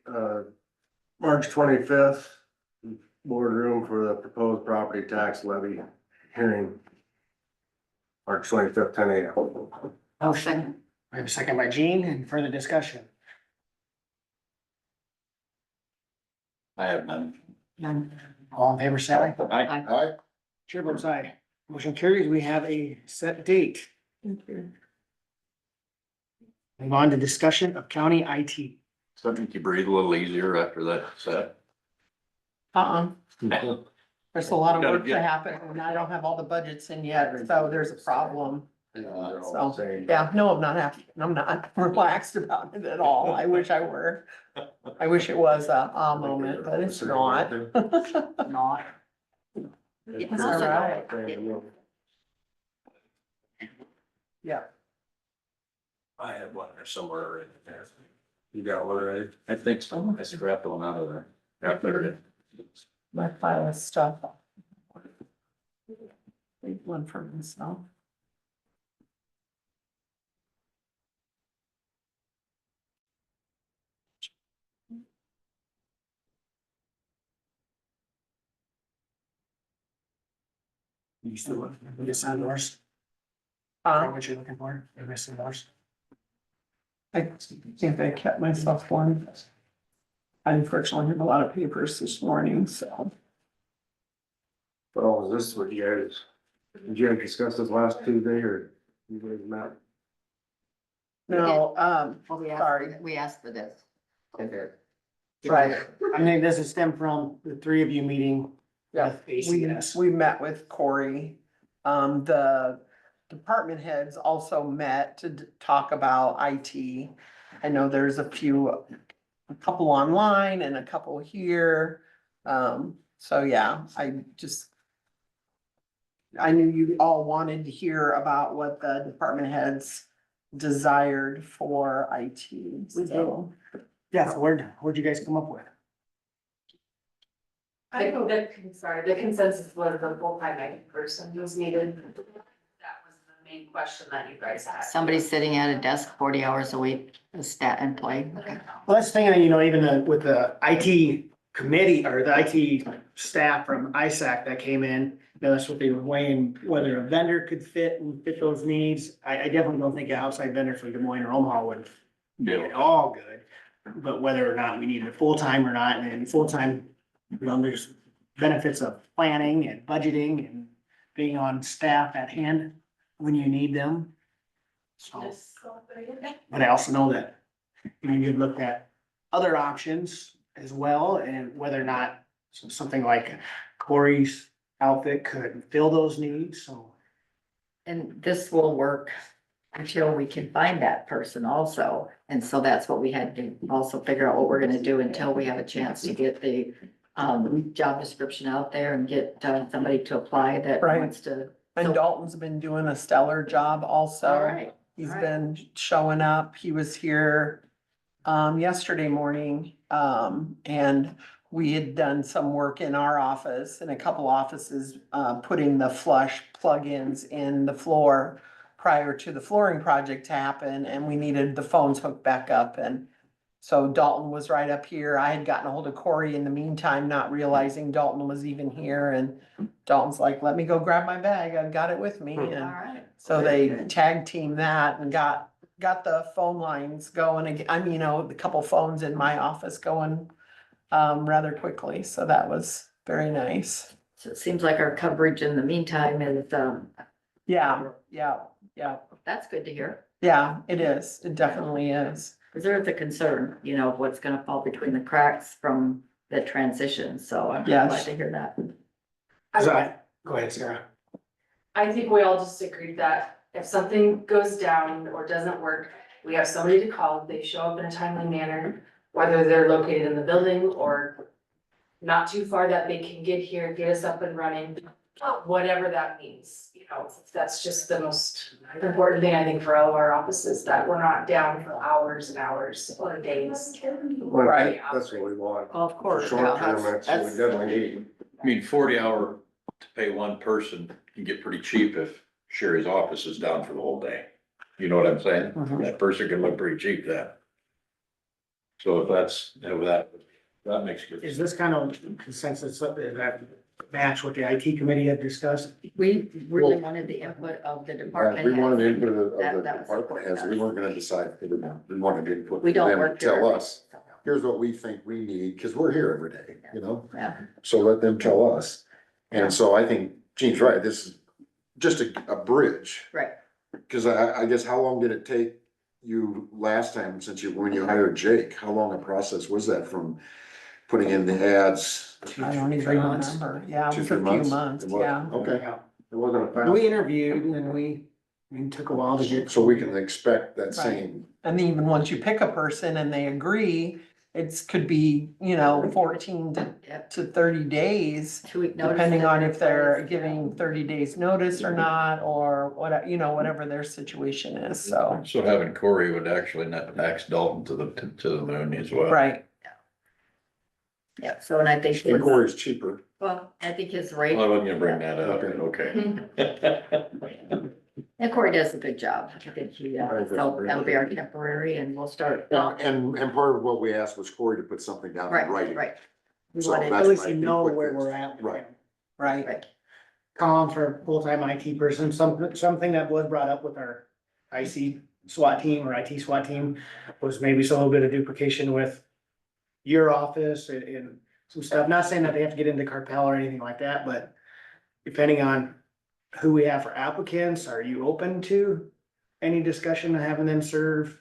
March 25th, boardroom for the proposed property tax levy hearing. March 25th, 10 a.m. Motion. We have a second by Gene. Any further discussion? I have none. None. All in favor, say aye. Aye. Aye. Chair votes aye. Motion carries. We have a set date. Move on to discussion of county IT. So I think you breathe a little easier after that set. there's a lot of Gotta work to get- happen, and I don't have all the budgets in yet, so there's a problem. They're all So, saying- yeah, no, I'm not happy, I'm not relaxed about it at all, I wish I were. I wish it was a moment, but it's not. Not. It's all right. Yeah, I have one there somewhere in there. You got one already? I think so. I scrapped one out of there. Yeah, there it is. my file of stuff. Leave one for myself. You still looking? You missing yours? Is that what you're looking for? You're missing yours? I think I kept myself one. I unfortunately have a lot of papers this morning, so. Well, is this what you guys, did you guys discuss this last Tuesday or you guys met? No, Well, Sorry. we asked for this. right, I think this is stemmed from the three of you meeting Yeah, with ACS. we met with Corey. The department heads also met to talk about IT. I know there's a couple online and a couple here. So yeah, I knew you all wanted to hear about what the department heads desired for IT, so. Yeah, so where'd you guys come up with? I think the consensus was the full-time IT person was needed. That was the main question that you guys had. Somebody sitting at a desk 40 hours a week, a stat employee. Okay. Well, that's the thing, you know, even with the IT committee or the IT staff from ISAC that came in, you know, that's what they were weighing, whether a vendor could fit those needs. I definitely don't think an outside vendor for Des Moines or Omaha would be at all good. But whether or not we needed a full-time or not, and full-time, you know, there's benefits of planning and budgeting and being on staff at hand when you need them. So, but I also know that, you know, you'd looked at other options as well, and whether or not something like Corey's outfit could fill those needs, so. And this will work until we can find that person also. And so that's what we had to also figure out what we're gonna do until we have a chance to get the job description out there and get somebody to apply that Right. wants to. And Dalton's been doing a stellar job also. All right. He's all right. been showing up. He was here yesterday morning. And we had done some work in our office and a couple offices, putting the flush plugins in the floor prior to the flooring project to happen, and we needed the phones hooked back up. And so Dalton was right up here. I had gotten a hold of Corey in the meantime, not realizing Dalton was even here, and Dalton's like, let me go grab my bag. I've got it with me. All And right. so they tag team that and got the phone lines going again. I mean, you know, the couple phones in my office going rather quickly. So that was very nice. So it seems like our coverage in the meantime is, Yeah, that's good to hear. yeah, it is. It definitely is. Cause there is a concern, you know, of what's gonna fall between the cracks from the transition. So I'm Yes. glad to hear that. Go ahead, Sarah. I think we all just agreed that if something goes down or doesn't work, we have somebody to call, they show up in a timely manner, whether they're located in the building or not too far that they can get here, get us up and running, whatever that means, you know, that's just the most important thing, I think, for all of our offices, that we're not down for hours and hours or days. Right, that's what we want. Of For course. short yeah, term, that's what we definitely need. I mean, 40 hour to pay one person can get pretty cheap if Sherry's office is down for the whole day. You know what I'm saying? Mhm. That person can look pretty cheap then. So if that makes good. Is this kind of consensus that match what the IT committee had discussed? We really wanted the input of the department. We wanted heads. input of the That was department heads, we important. weren't gonna decide, we wanted input. We don't from them work to Tell here. us, here's what we think we need, cause we're here every day, you know? Yeah. So let them tell us. And so I think Gene's right, this is just a bridge. Right. Cause I guess how long did it take you last time when you hired Jake? How long a process was that from putting in the ads? I don't even remember. Yeah, it was a 2-3 few months, It was- yeah. Okay, It wasn't a fast. We interviewed and it took a while to get. so we can expect that same, And even once you pick a person and they agree, could be, you know, 14 Yep. to 30 days. 2 week notice. Depending on if they're giving 30 days notice or not, or what, you know, whatever their situation is, so. So having Corey would actually not tax Dalton to the moon as well. Right, Yeah, so and I think. and Corey's cheaper. Well, I think his Well, rate. I wasn't gonna bring that up, okay. And Corey does a good job. I think he, I think that's so great. that'll be our temporary and we'll start. And part of what we asked was Corey to put something down in Right, writing. right. We So wanted, that's At least my you big know quick where fix. we're at. Right. right. right, Colin for a full-time IT person, something that was brought up with our IC SWAT team or IT SWAT team was maybe some little bit of duplication with your office and some stuff. Not saying that they have to get into Carpel or anything like that, but depending on who we have for applicants, are you open to any discussion of having them serve?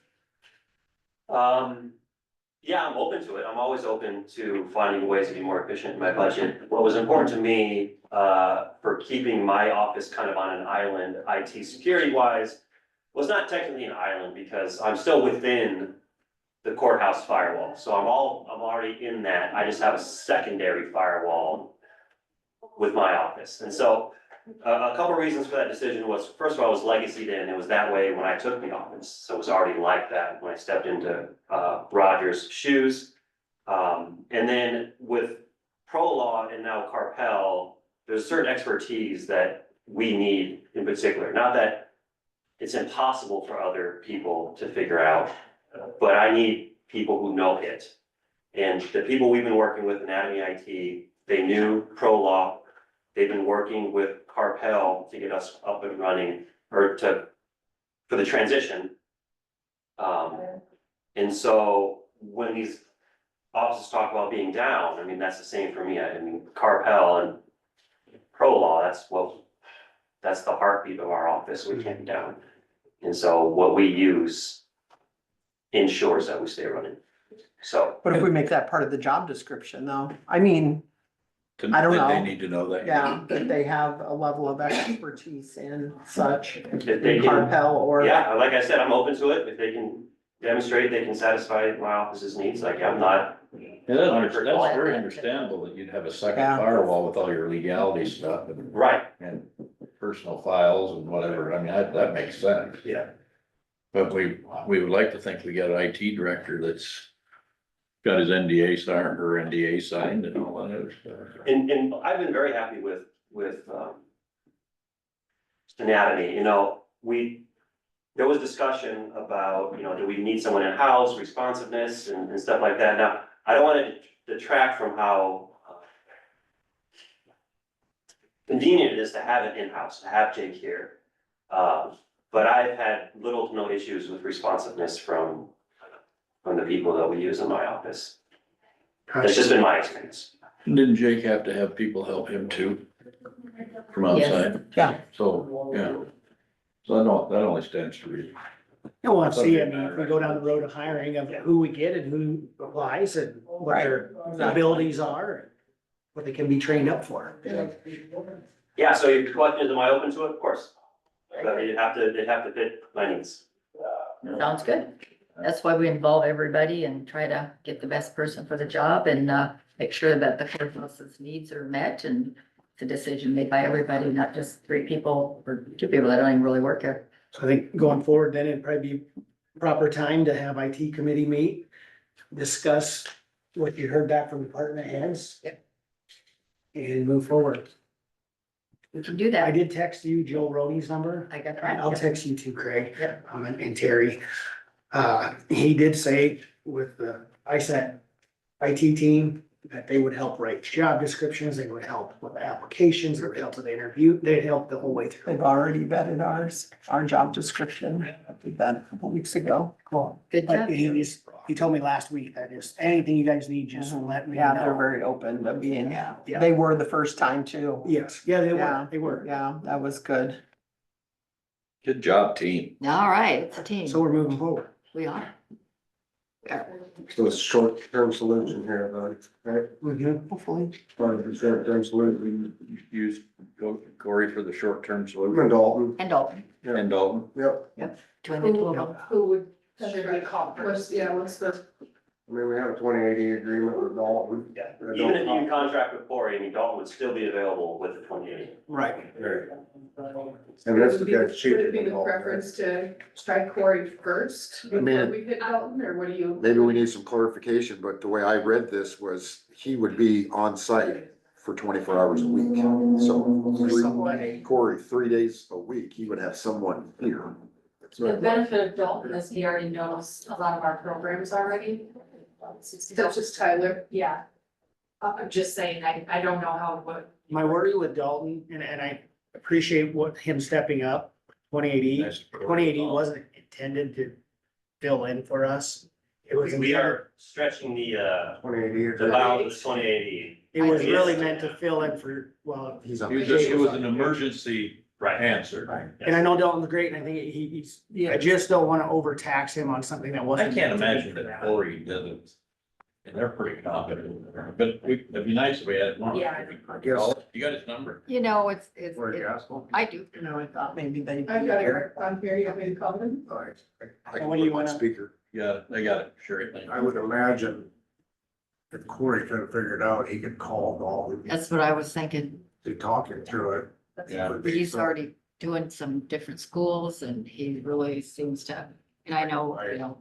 Yeah, Yeah, I'm open to it. I'm always open to finding ways to be more efficient in my budget. What was important to me, for keeping my office kind of on an island, IT security wise, was not technically an island because I'm still within the courthouse firewall. So I'm already in that. I just have a secondary firewall with my office. And so a couple of reasons for that decision was, first of all, it was legacied in. It was that way when I took the office. So it was already like that when I stepped into Roger's shoes. And then with ProLaw and now Carpel, there's certain expertise that we need in particular. Not that it's impossible for other people to figure out, but I need people who know it. And the people we've been working with, Anatomy IT, they knew ProLaw. They've been working with Carpel to get us up and running, for the transition. And so when these offices talk about being down, I mean, that's the same for me. I mean, Carpel and ProLaw, that's the heartbeat of our office. We can't be down. And so what we use ensures that we stay running. So. But if we make that part of the job description though, I mean, I don't know. They need to know that. yeah, that they have a level of expertise in such, If they can, Carpel or. yeah, like I said, I'm open to it. If they can demonstrate, they can satisfy my office's needs, like I'm not. Yeah, that's very understandable that you'd have a second Yeah. firewall with all your legality stuff Right, and personal files and whatever. I mean, that makes sense. yeah. But we would like to think we got an IT director that's got his NDA signed, her NDA signed and all that other stuff. And I've been very happy with Anatomy, there was discussion about, do we need someone in-house, responsiveness and stuff like that. Now, I don't want to detract from how convenient it is to have it in-house, to have Jake here. But I've had little to no issues with responsiveness from the people that we use in my office. That's just been my experience. Didn't Jake have to have people help him too? From outside? Yeah. So, yeah. So that only stands to reason. And we'll have to see, I mean, if we go down the road of hiring of who we get and who applies and what their abilities are, and what they can be trained up for. Yeah, so your question is, am I open to it? Of course. But they'd have to fit my needs. Sounds good. That's why we involve everybody and try to get the best person for the job and make sure that the courthouse's needs are met and it's a decision made by everybody, not just 3 people or 2 people that don't even really work here. So I think going forward, then it'd probably be proper time to have IT committee meet, discuss what you heard back from department heads. And move forward. We can do I that. did text you Joe Roney's number. I got that. I'll text you too, Craig. Yep. And Terry. He did say with the ISAT IT team that they would help write job descriptions, they would help with the applications, they would help with the interview, they'd help the whole way through. They've already vetted our job description. We did that a couple weeks ago. Cool. Good But job. he told me last week that is, anything you guys need, just let me know. Yeah, they're very open to being, Yeah. they were the first time too. Yes, yeah, Yeah. they were. Yeah, that was good. Good job, team. All right, it's a team. So we're moving forward. We are. We are. So it's a short-term solution here, though, right? Mhm. Hopefully. Part of the short-term solution. Use Corey for the short-term I'm solution in Dalton, And Dalton, and Dalton. yep. between the 2 of them. Who would, should we call first? What's the? I mean, we have a 2080 agreement with Dalton. Even if you contract with Corey, I mean, Dalton would still be available with the 28. Right. And this is Would gonna cheaper it be than the Dalton. preference to try Corey first I mean, before we hit Dalton, or what do you? Maybe we need some clarification, but the way I read this was he would be on site for 24 hours a week. So Corey, 3 days a week, he would have someone here. The benefit of Dalton is he already knows a lot of our programs already. Such as Tyler. Yeah. I'm just saying, I don't know how, what. My worry with Dalton, and I appreciate what him stepping up, 2080. 2080 wasn't intended to fill in for us. It was. We are stretching the 2080. bounds of 2080. It was really meant to fill in for, well, He's on. It was an emergency Right. answer. and I know Dalton's great, and I think he's, I just don't wanna overtax him on something that I wasn't. can't imagine that Corey doesn't And they're pretty competent, but it'd be nice if we had one. Yeah. I guess. You got his number? You know, it's, Where Gaskell? I do. You know, I thought maybe they. I've got it on here, you want me to call them? I can What do you put my wanna- speaker. Yeah, they got it, sure. I would imagine if Corey couldn't figure it out, he could call Dalton That's what I was thinking. to talk him through it. Yeah. Would be He's some- already doing some different schools and he really seems to, and I know, you know,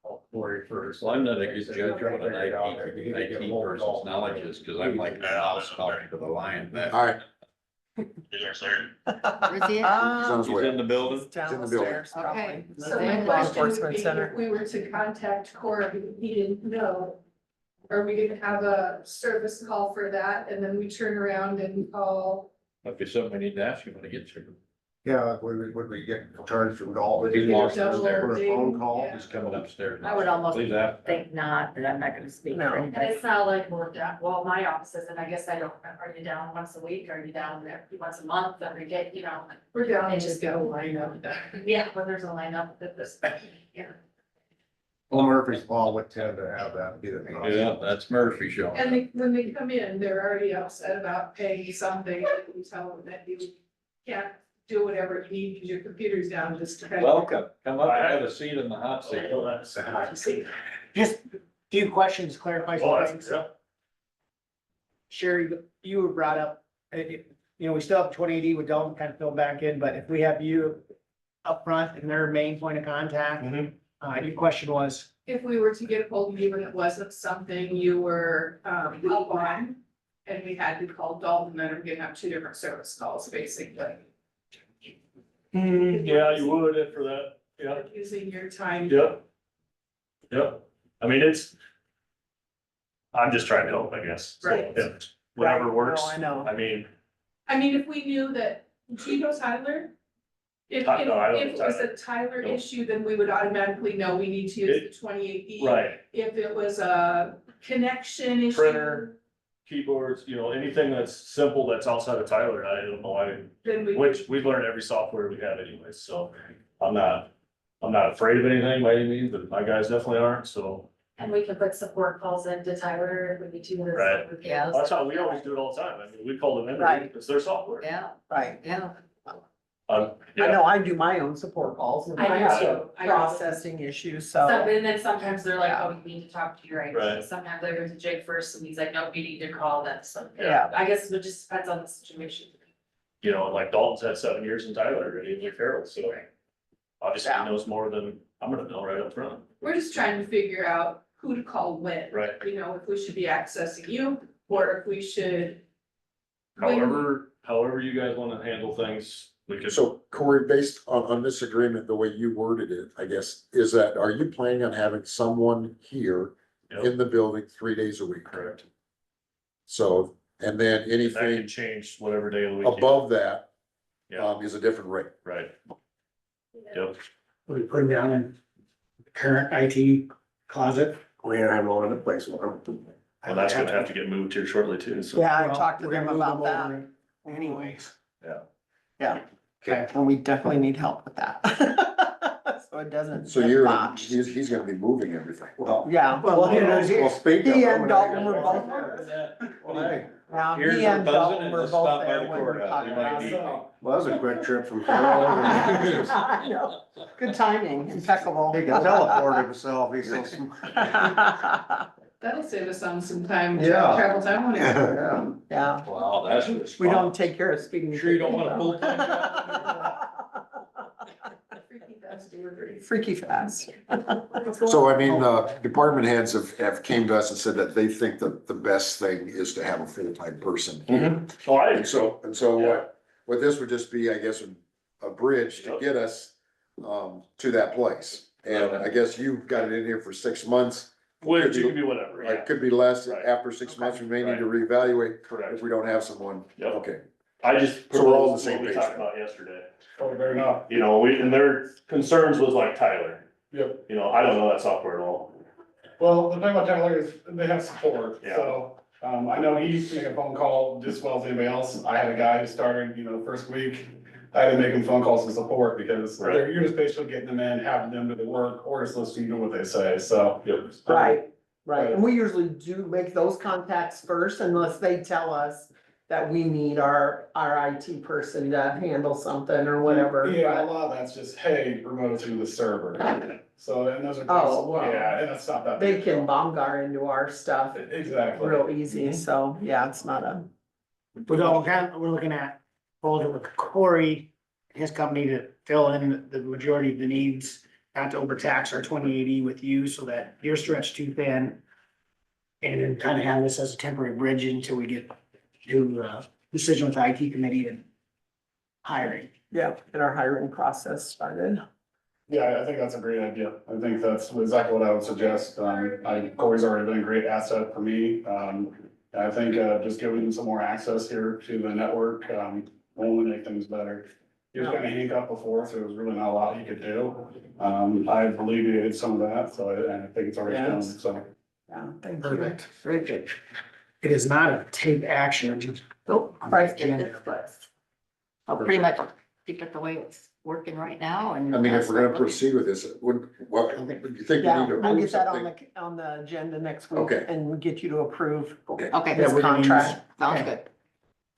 Call Corey first. So I'm not a good judge of what an IT person's knowledge is, cause I'm like, I'll talk to the lion back. All right, where's he at? he's on his He's way. in the building? It's down in the the building. stairs, probably. Okay. So Okay. my Law question would enforcement be, center. if we were to contact Corey, he didn't know. Are we gonna have a service call for that and then we turn around and call? If it's something we need to ask you when I get through. Yeah, would we get charged from Dalton? He's walking Double upstairs. For a phone call? Yeah. He's coming upstairs. I would almost Please ask. think not, but I'm not gonna speak No. for And anybody. it's not like we're down, well, my office is, and I guess I don't, are you down once a week? Are you down there once a month? Every day, you know? We're down They to just go line up. Yeah, when there's a lineup at this, yeah. Well, Murphy's Law would tend to have that be the. Yeah, that's Murphy show. And when they come in, they're already upset about paying something, you tell them that you can't do whatever you need because your computer's down, just to kind of. Welcome, come up and have a seat in the hot seat. Just a few questions, clarify some things. Sherry, you were brought up, you know, we still have 2080 with Dalton kind of filled back in, but if we have you up front and their main point of contact, your question was, If we were to get hold of you and it wasn't something you were, up on, and we had to call Dalton, then we're gonna have two different service calls, basically. Yeah, you would for that, yeah, Using your time. yep. Yep, I mean, I'm just trying to help, I guess. So, Right. yeah, whatever Right. works, No, I know. I mean, I mean, if we knew that, do you know Tyler? If, No, I don't know if it was a Tyler. Tyler No. issue, then we would automatically know we need to use the 28B. right, If it was a connection issue. Printer. keyboards, you know, anything that's simple that's outside of Tyler, I don't know, Then we. which we've learned every software we have anyways, so I'm not afraid of anything by any means, but my guys definitely aren't, so. And we can put support calls into Tyler if we need to. Right. Yeah. That's how we always do it all the time, I mean, we call them in, Right. it's their software. Yeah, Right. yeah. I Yeah, know I do my own support calls and I do I have too. I do. processing issues, So, so. and then sometimes they're like, oh, you need to talk to your IT. Right. Sometimes I go to Jake first and he's like, no, you need to call them, so. Yeah. I guess it just depends on the situation. you know, and like Dalton's had 7 years in Tyler, and Avery Farrell, so. Obviously he Yeah. knows more than I'm gonna know right up front, We're just trying to figure out who to call when. right? You know, if we should be accessing you, or if we should. when- However you guys wanna handle things, we can. So Corey, based on this agreement, the way you worded it, I guess, is that, are you planning on having someone here Yep, in the building 3 days a week? correct. So, and then That anything can change whatever day of the week. you- above that, Yeah, is a different rate. right. Yep, we put him down in the current IT closet. We don't have no other place for them. well, that's gonna have to get moved here shortly too, so. Yeah, I Well, talked to we're them gonna move about that over Anyways. Yeah, and we definitely need help with that. So it doesn't. So get botched. he's gonna be moving everything. Well, Yeah. Well, here it is. well, speaking of. He I'm and gonna- Dalton were both. Well, hey, Yeah, Here's he our and buzzing Dalton and were let's both stop by there the when we were courthouse. talking You might about need- it. well, that was a quick trip from. He I know. Good timing, impeccable. can teleport himself, he's so smart. That'll save us on some time, Yeah. travel time, won't it? Yeah. Yeah, Wow, that's just. we don't take care of speeding. Sure you don't want a full-time job? Freaky fast delivery. Freaky fast. So I mean, department heads have came to us and said that they think that the best thing is to have a full-time person. Oh, I, And so what this would just be, I guess, a bridge to Yep. get us, to that place. And I guess you've got it in here for 6 months, which it can be whatever, it yeah, could be less, Right. after 6 months, we may need to reevaluate correct. if we don't have someone. Yep. Okay, I just. So we're all on the proposed same what we page talked then. about yesterday. Oh, fair enough. You know, and their concerns was like Tyler. Yep. You know, I don't know that software at all. Well, the thing about Tyler is they have support, Yeah. so, I know he used to make a phone call just as well as anybody else. I had a guy who started, first week. I had to make him phone calls to support because Right. you're just basically getting them in, having them do the work, or just listening to what they say, so. Yep. Right, Right, and we usually do make those contacts first unless they tell us that we need our IT person to handle something or whatever. Yeah, a but- lot of that's just, hey, remote to the server. So, and those are. Oh, well. Yeah, and that's not that. They big a can deal. Baumgar into our stuff Exactly. real easy, so, yeah, it's not a. We're looking at, Paul, with Corey, his company to fill in the majority of the needs, not to overtax our 2080 with you so that you're stretched too thin. And then kind of have this as a temporary bridge until we get to, decision with the IT committee and hiring. Yeah, get our hiring process started. Yeah, I think that's a great idea. I think that's exactly what I would suggest. Corey's already been a great asset for me. I think, just giving him some more access here to the network, will only make things better. He was kind of handicapped before, so there was really not a lot he could do. I alleviated some of that, so I think it's already done, so. Yeah, thank you. Perfect. Very good. It is not a take action, just Oh, Right. I'll pretty much keep it the way it's working right now and. I mean, if we're gonna proceed with this, what you think we Yeah, need to we'll approve get that something? on the agenda next week. Okay. And we'll get you to approve Okay. Okay, this contract. sounds good.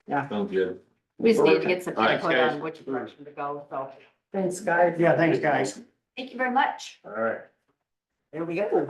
Sounds good. We just need to get some Thanks, input guys. on which direction to go, so Thanks, guys. Yeah, thanks, guys. thank you very much. All right. There we go.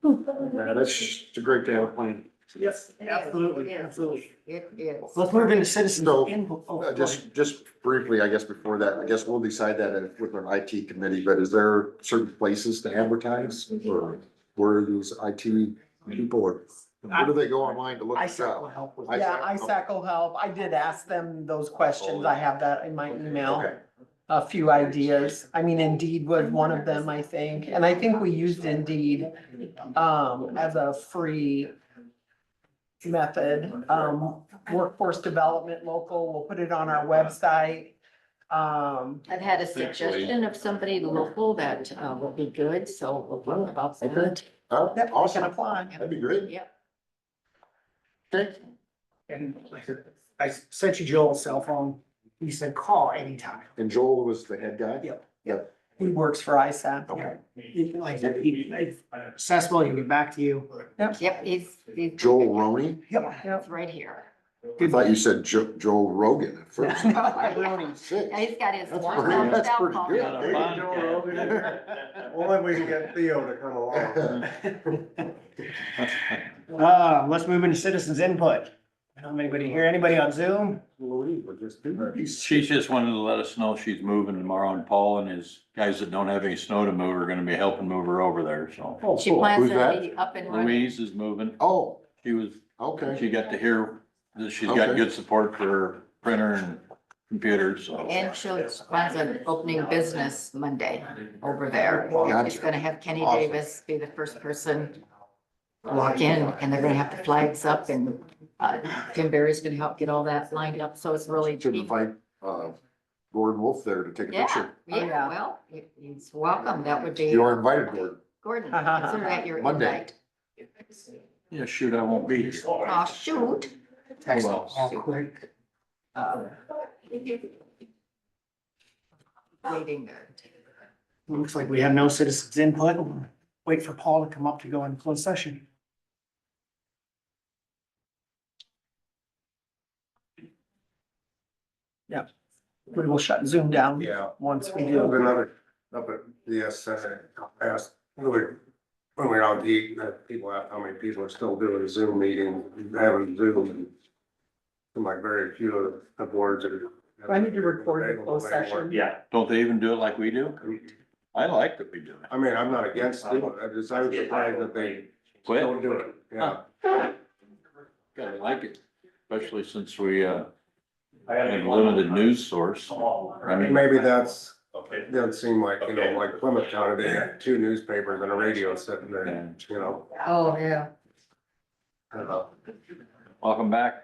Yeah, that's just a great day of plan. Yes, absolutely, It is. absolutely. It is. Let's move into citizens So, input. Oh, Just briefly, I guess before that, I guess we'll decide that with our IT committee, but is there certain places to advertise? Or where these IT people are, where do they go online to look I at certainly will that? help with. Yeah, ISAC will help. I did ask them those questions. I have that in my email. Okay. A few ideas. I mean, Indeed was one of them, I think. And I think we used Indeed as a free method. Workforce development local, we'll put it on our website. I've had a suggestion of somebody local that will be good, so we'll talk about that. Oh, Yep, we can awesome. apply. That'd be great. Yep. And like I said, I sent you Joel's cell phone. He said, call anytime. And Joel was the head guy? Yep. Yep. He works for ISAC. Okay. He can, like I said, he's accessible, he can get back to you. Yep, he's Joel Roney? Yep. it's right here. I thought you said Joel Rogan at first. Sick. Yeah, he's got his That's one pretty- that's cell pretty phone. good. Got a podcast. Only we can get Theo to come along. Let's move into citizens input. I don't have anybody here, anybody on Zoom? She just wanted to let us know she's moving tomorrow, and Paul and his guys that don't have any snow to move are gonna be helping move her over there, so. Oh, She cool. plans Who's to that? be up and running. Louise is moving. Oh, She was, okay. she got to hear that she's got Okay. good support for her printer and computers, so. And she plans on opening business Monday over there. Gotcha. She's gonna have Kenny Awesome. Davis be the first person to walk in, and they're gonna have the flags up, and Tim Barry's gonna help get all that lined up, so it's really. Should invite, Gordon Wolf there to take a Yeah, picture. yeah, well, he's welcome. That would be You are invited, Gordon. Gordon, consider that your Monday. invite. Yeah, shoot, I won't be here. Aw, shoot. Text Well. all quick. Waiting. Looks like we have no citizens input. Wait for Paul to come up to go in closed session. We will shut Zoom down Yeah. once we There's do. another, up at the Senate, asked, when we were out to eat, people asked how many people are still doing Zoom meetings, having Zoom. And seem like very few of the boards are. Do I need to record the closed session? Yeah. Don't they even do it like we do? I like that we do it. I mean, I'm not against it, I was surprised that they Quit. don't do it, yeah. Gotta like it, especially since we, have a limited news source. I mean, Maybe that's, it doesn't seem like, you know, like Plymouth County, they got two newspapers and a radio sitting there, you know. Oh, yeah. welcome back.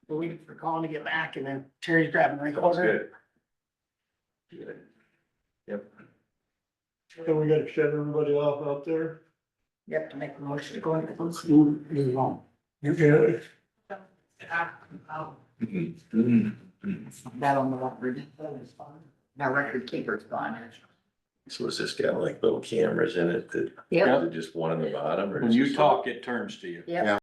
We're waiting for Colin to get back and then Terry's grabbing the recorder. So we gotta shut everybody off out there? You have to make a motion to go into closed. Move on. You get it. That on the record. Our record keeper's gone. So is this got like little cameras in it that, Yep. is it just one on the bottom or? When is you this- talk, it turns to you. Yep.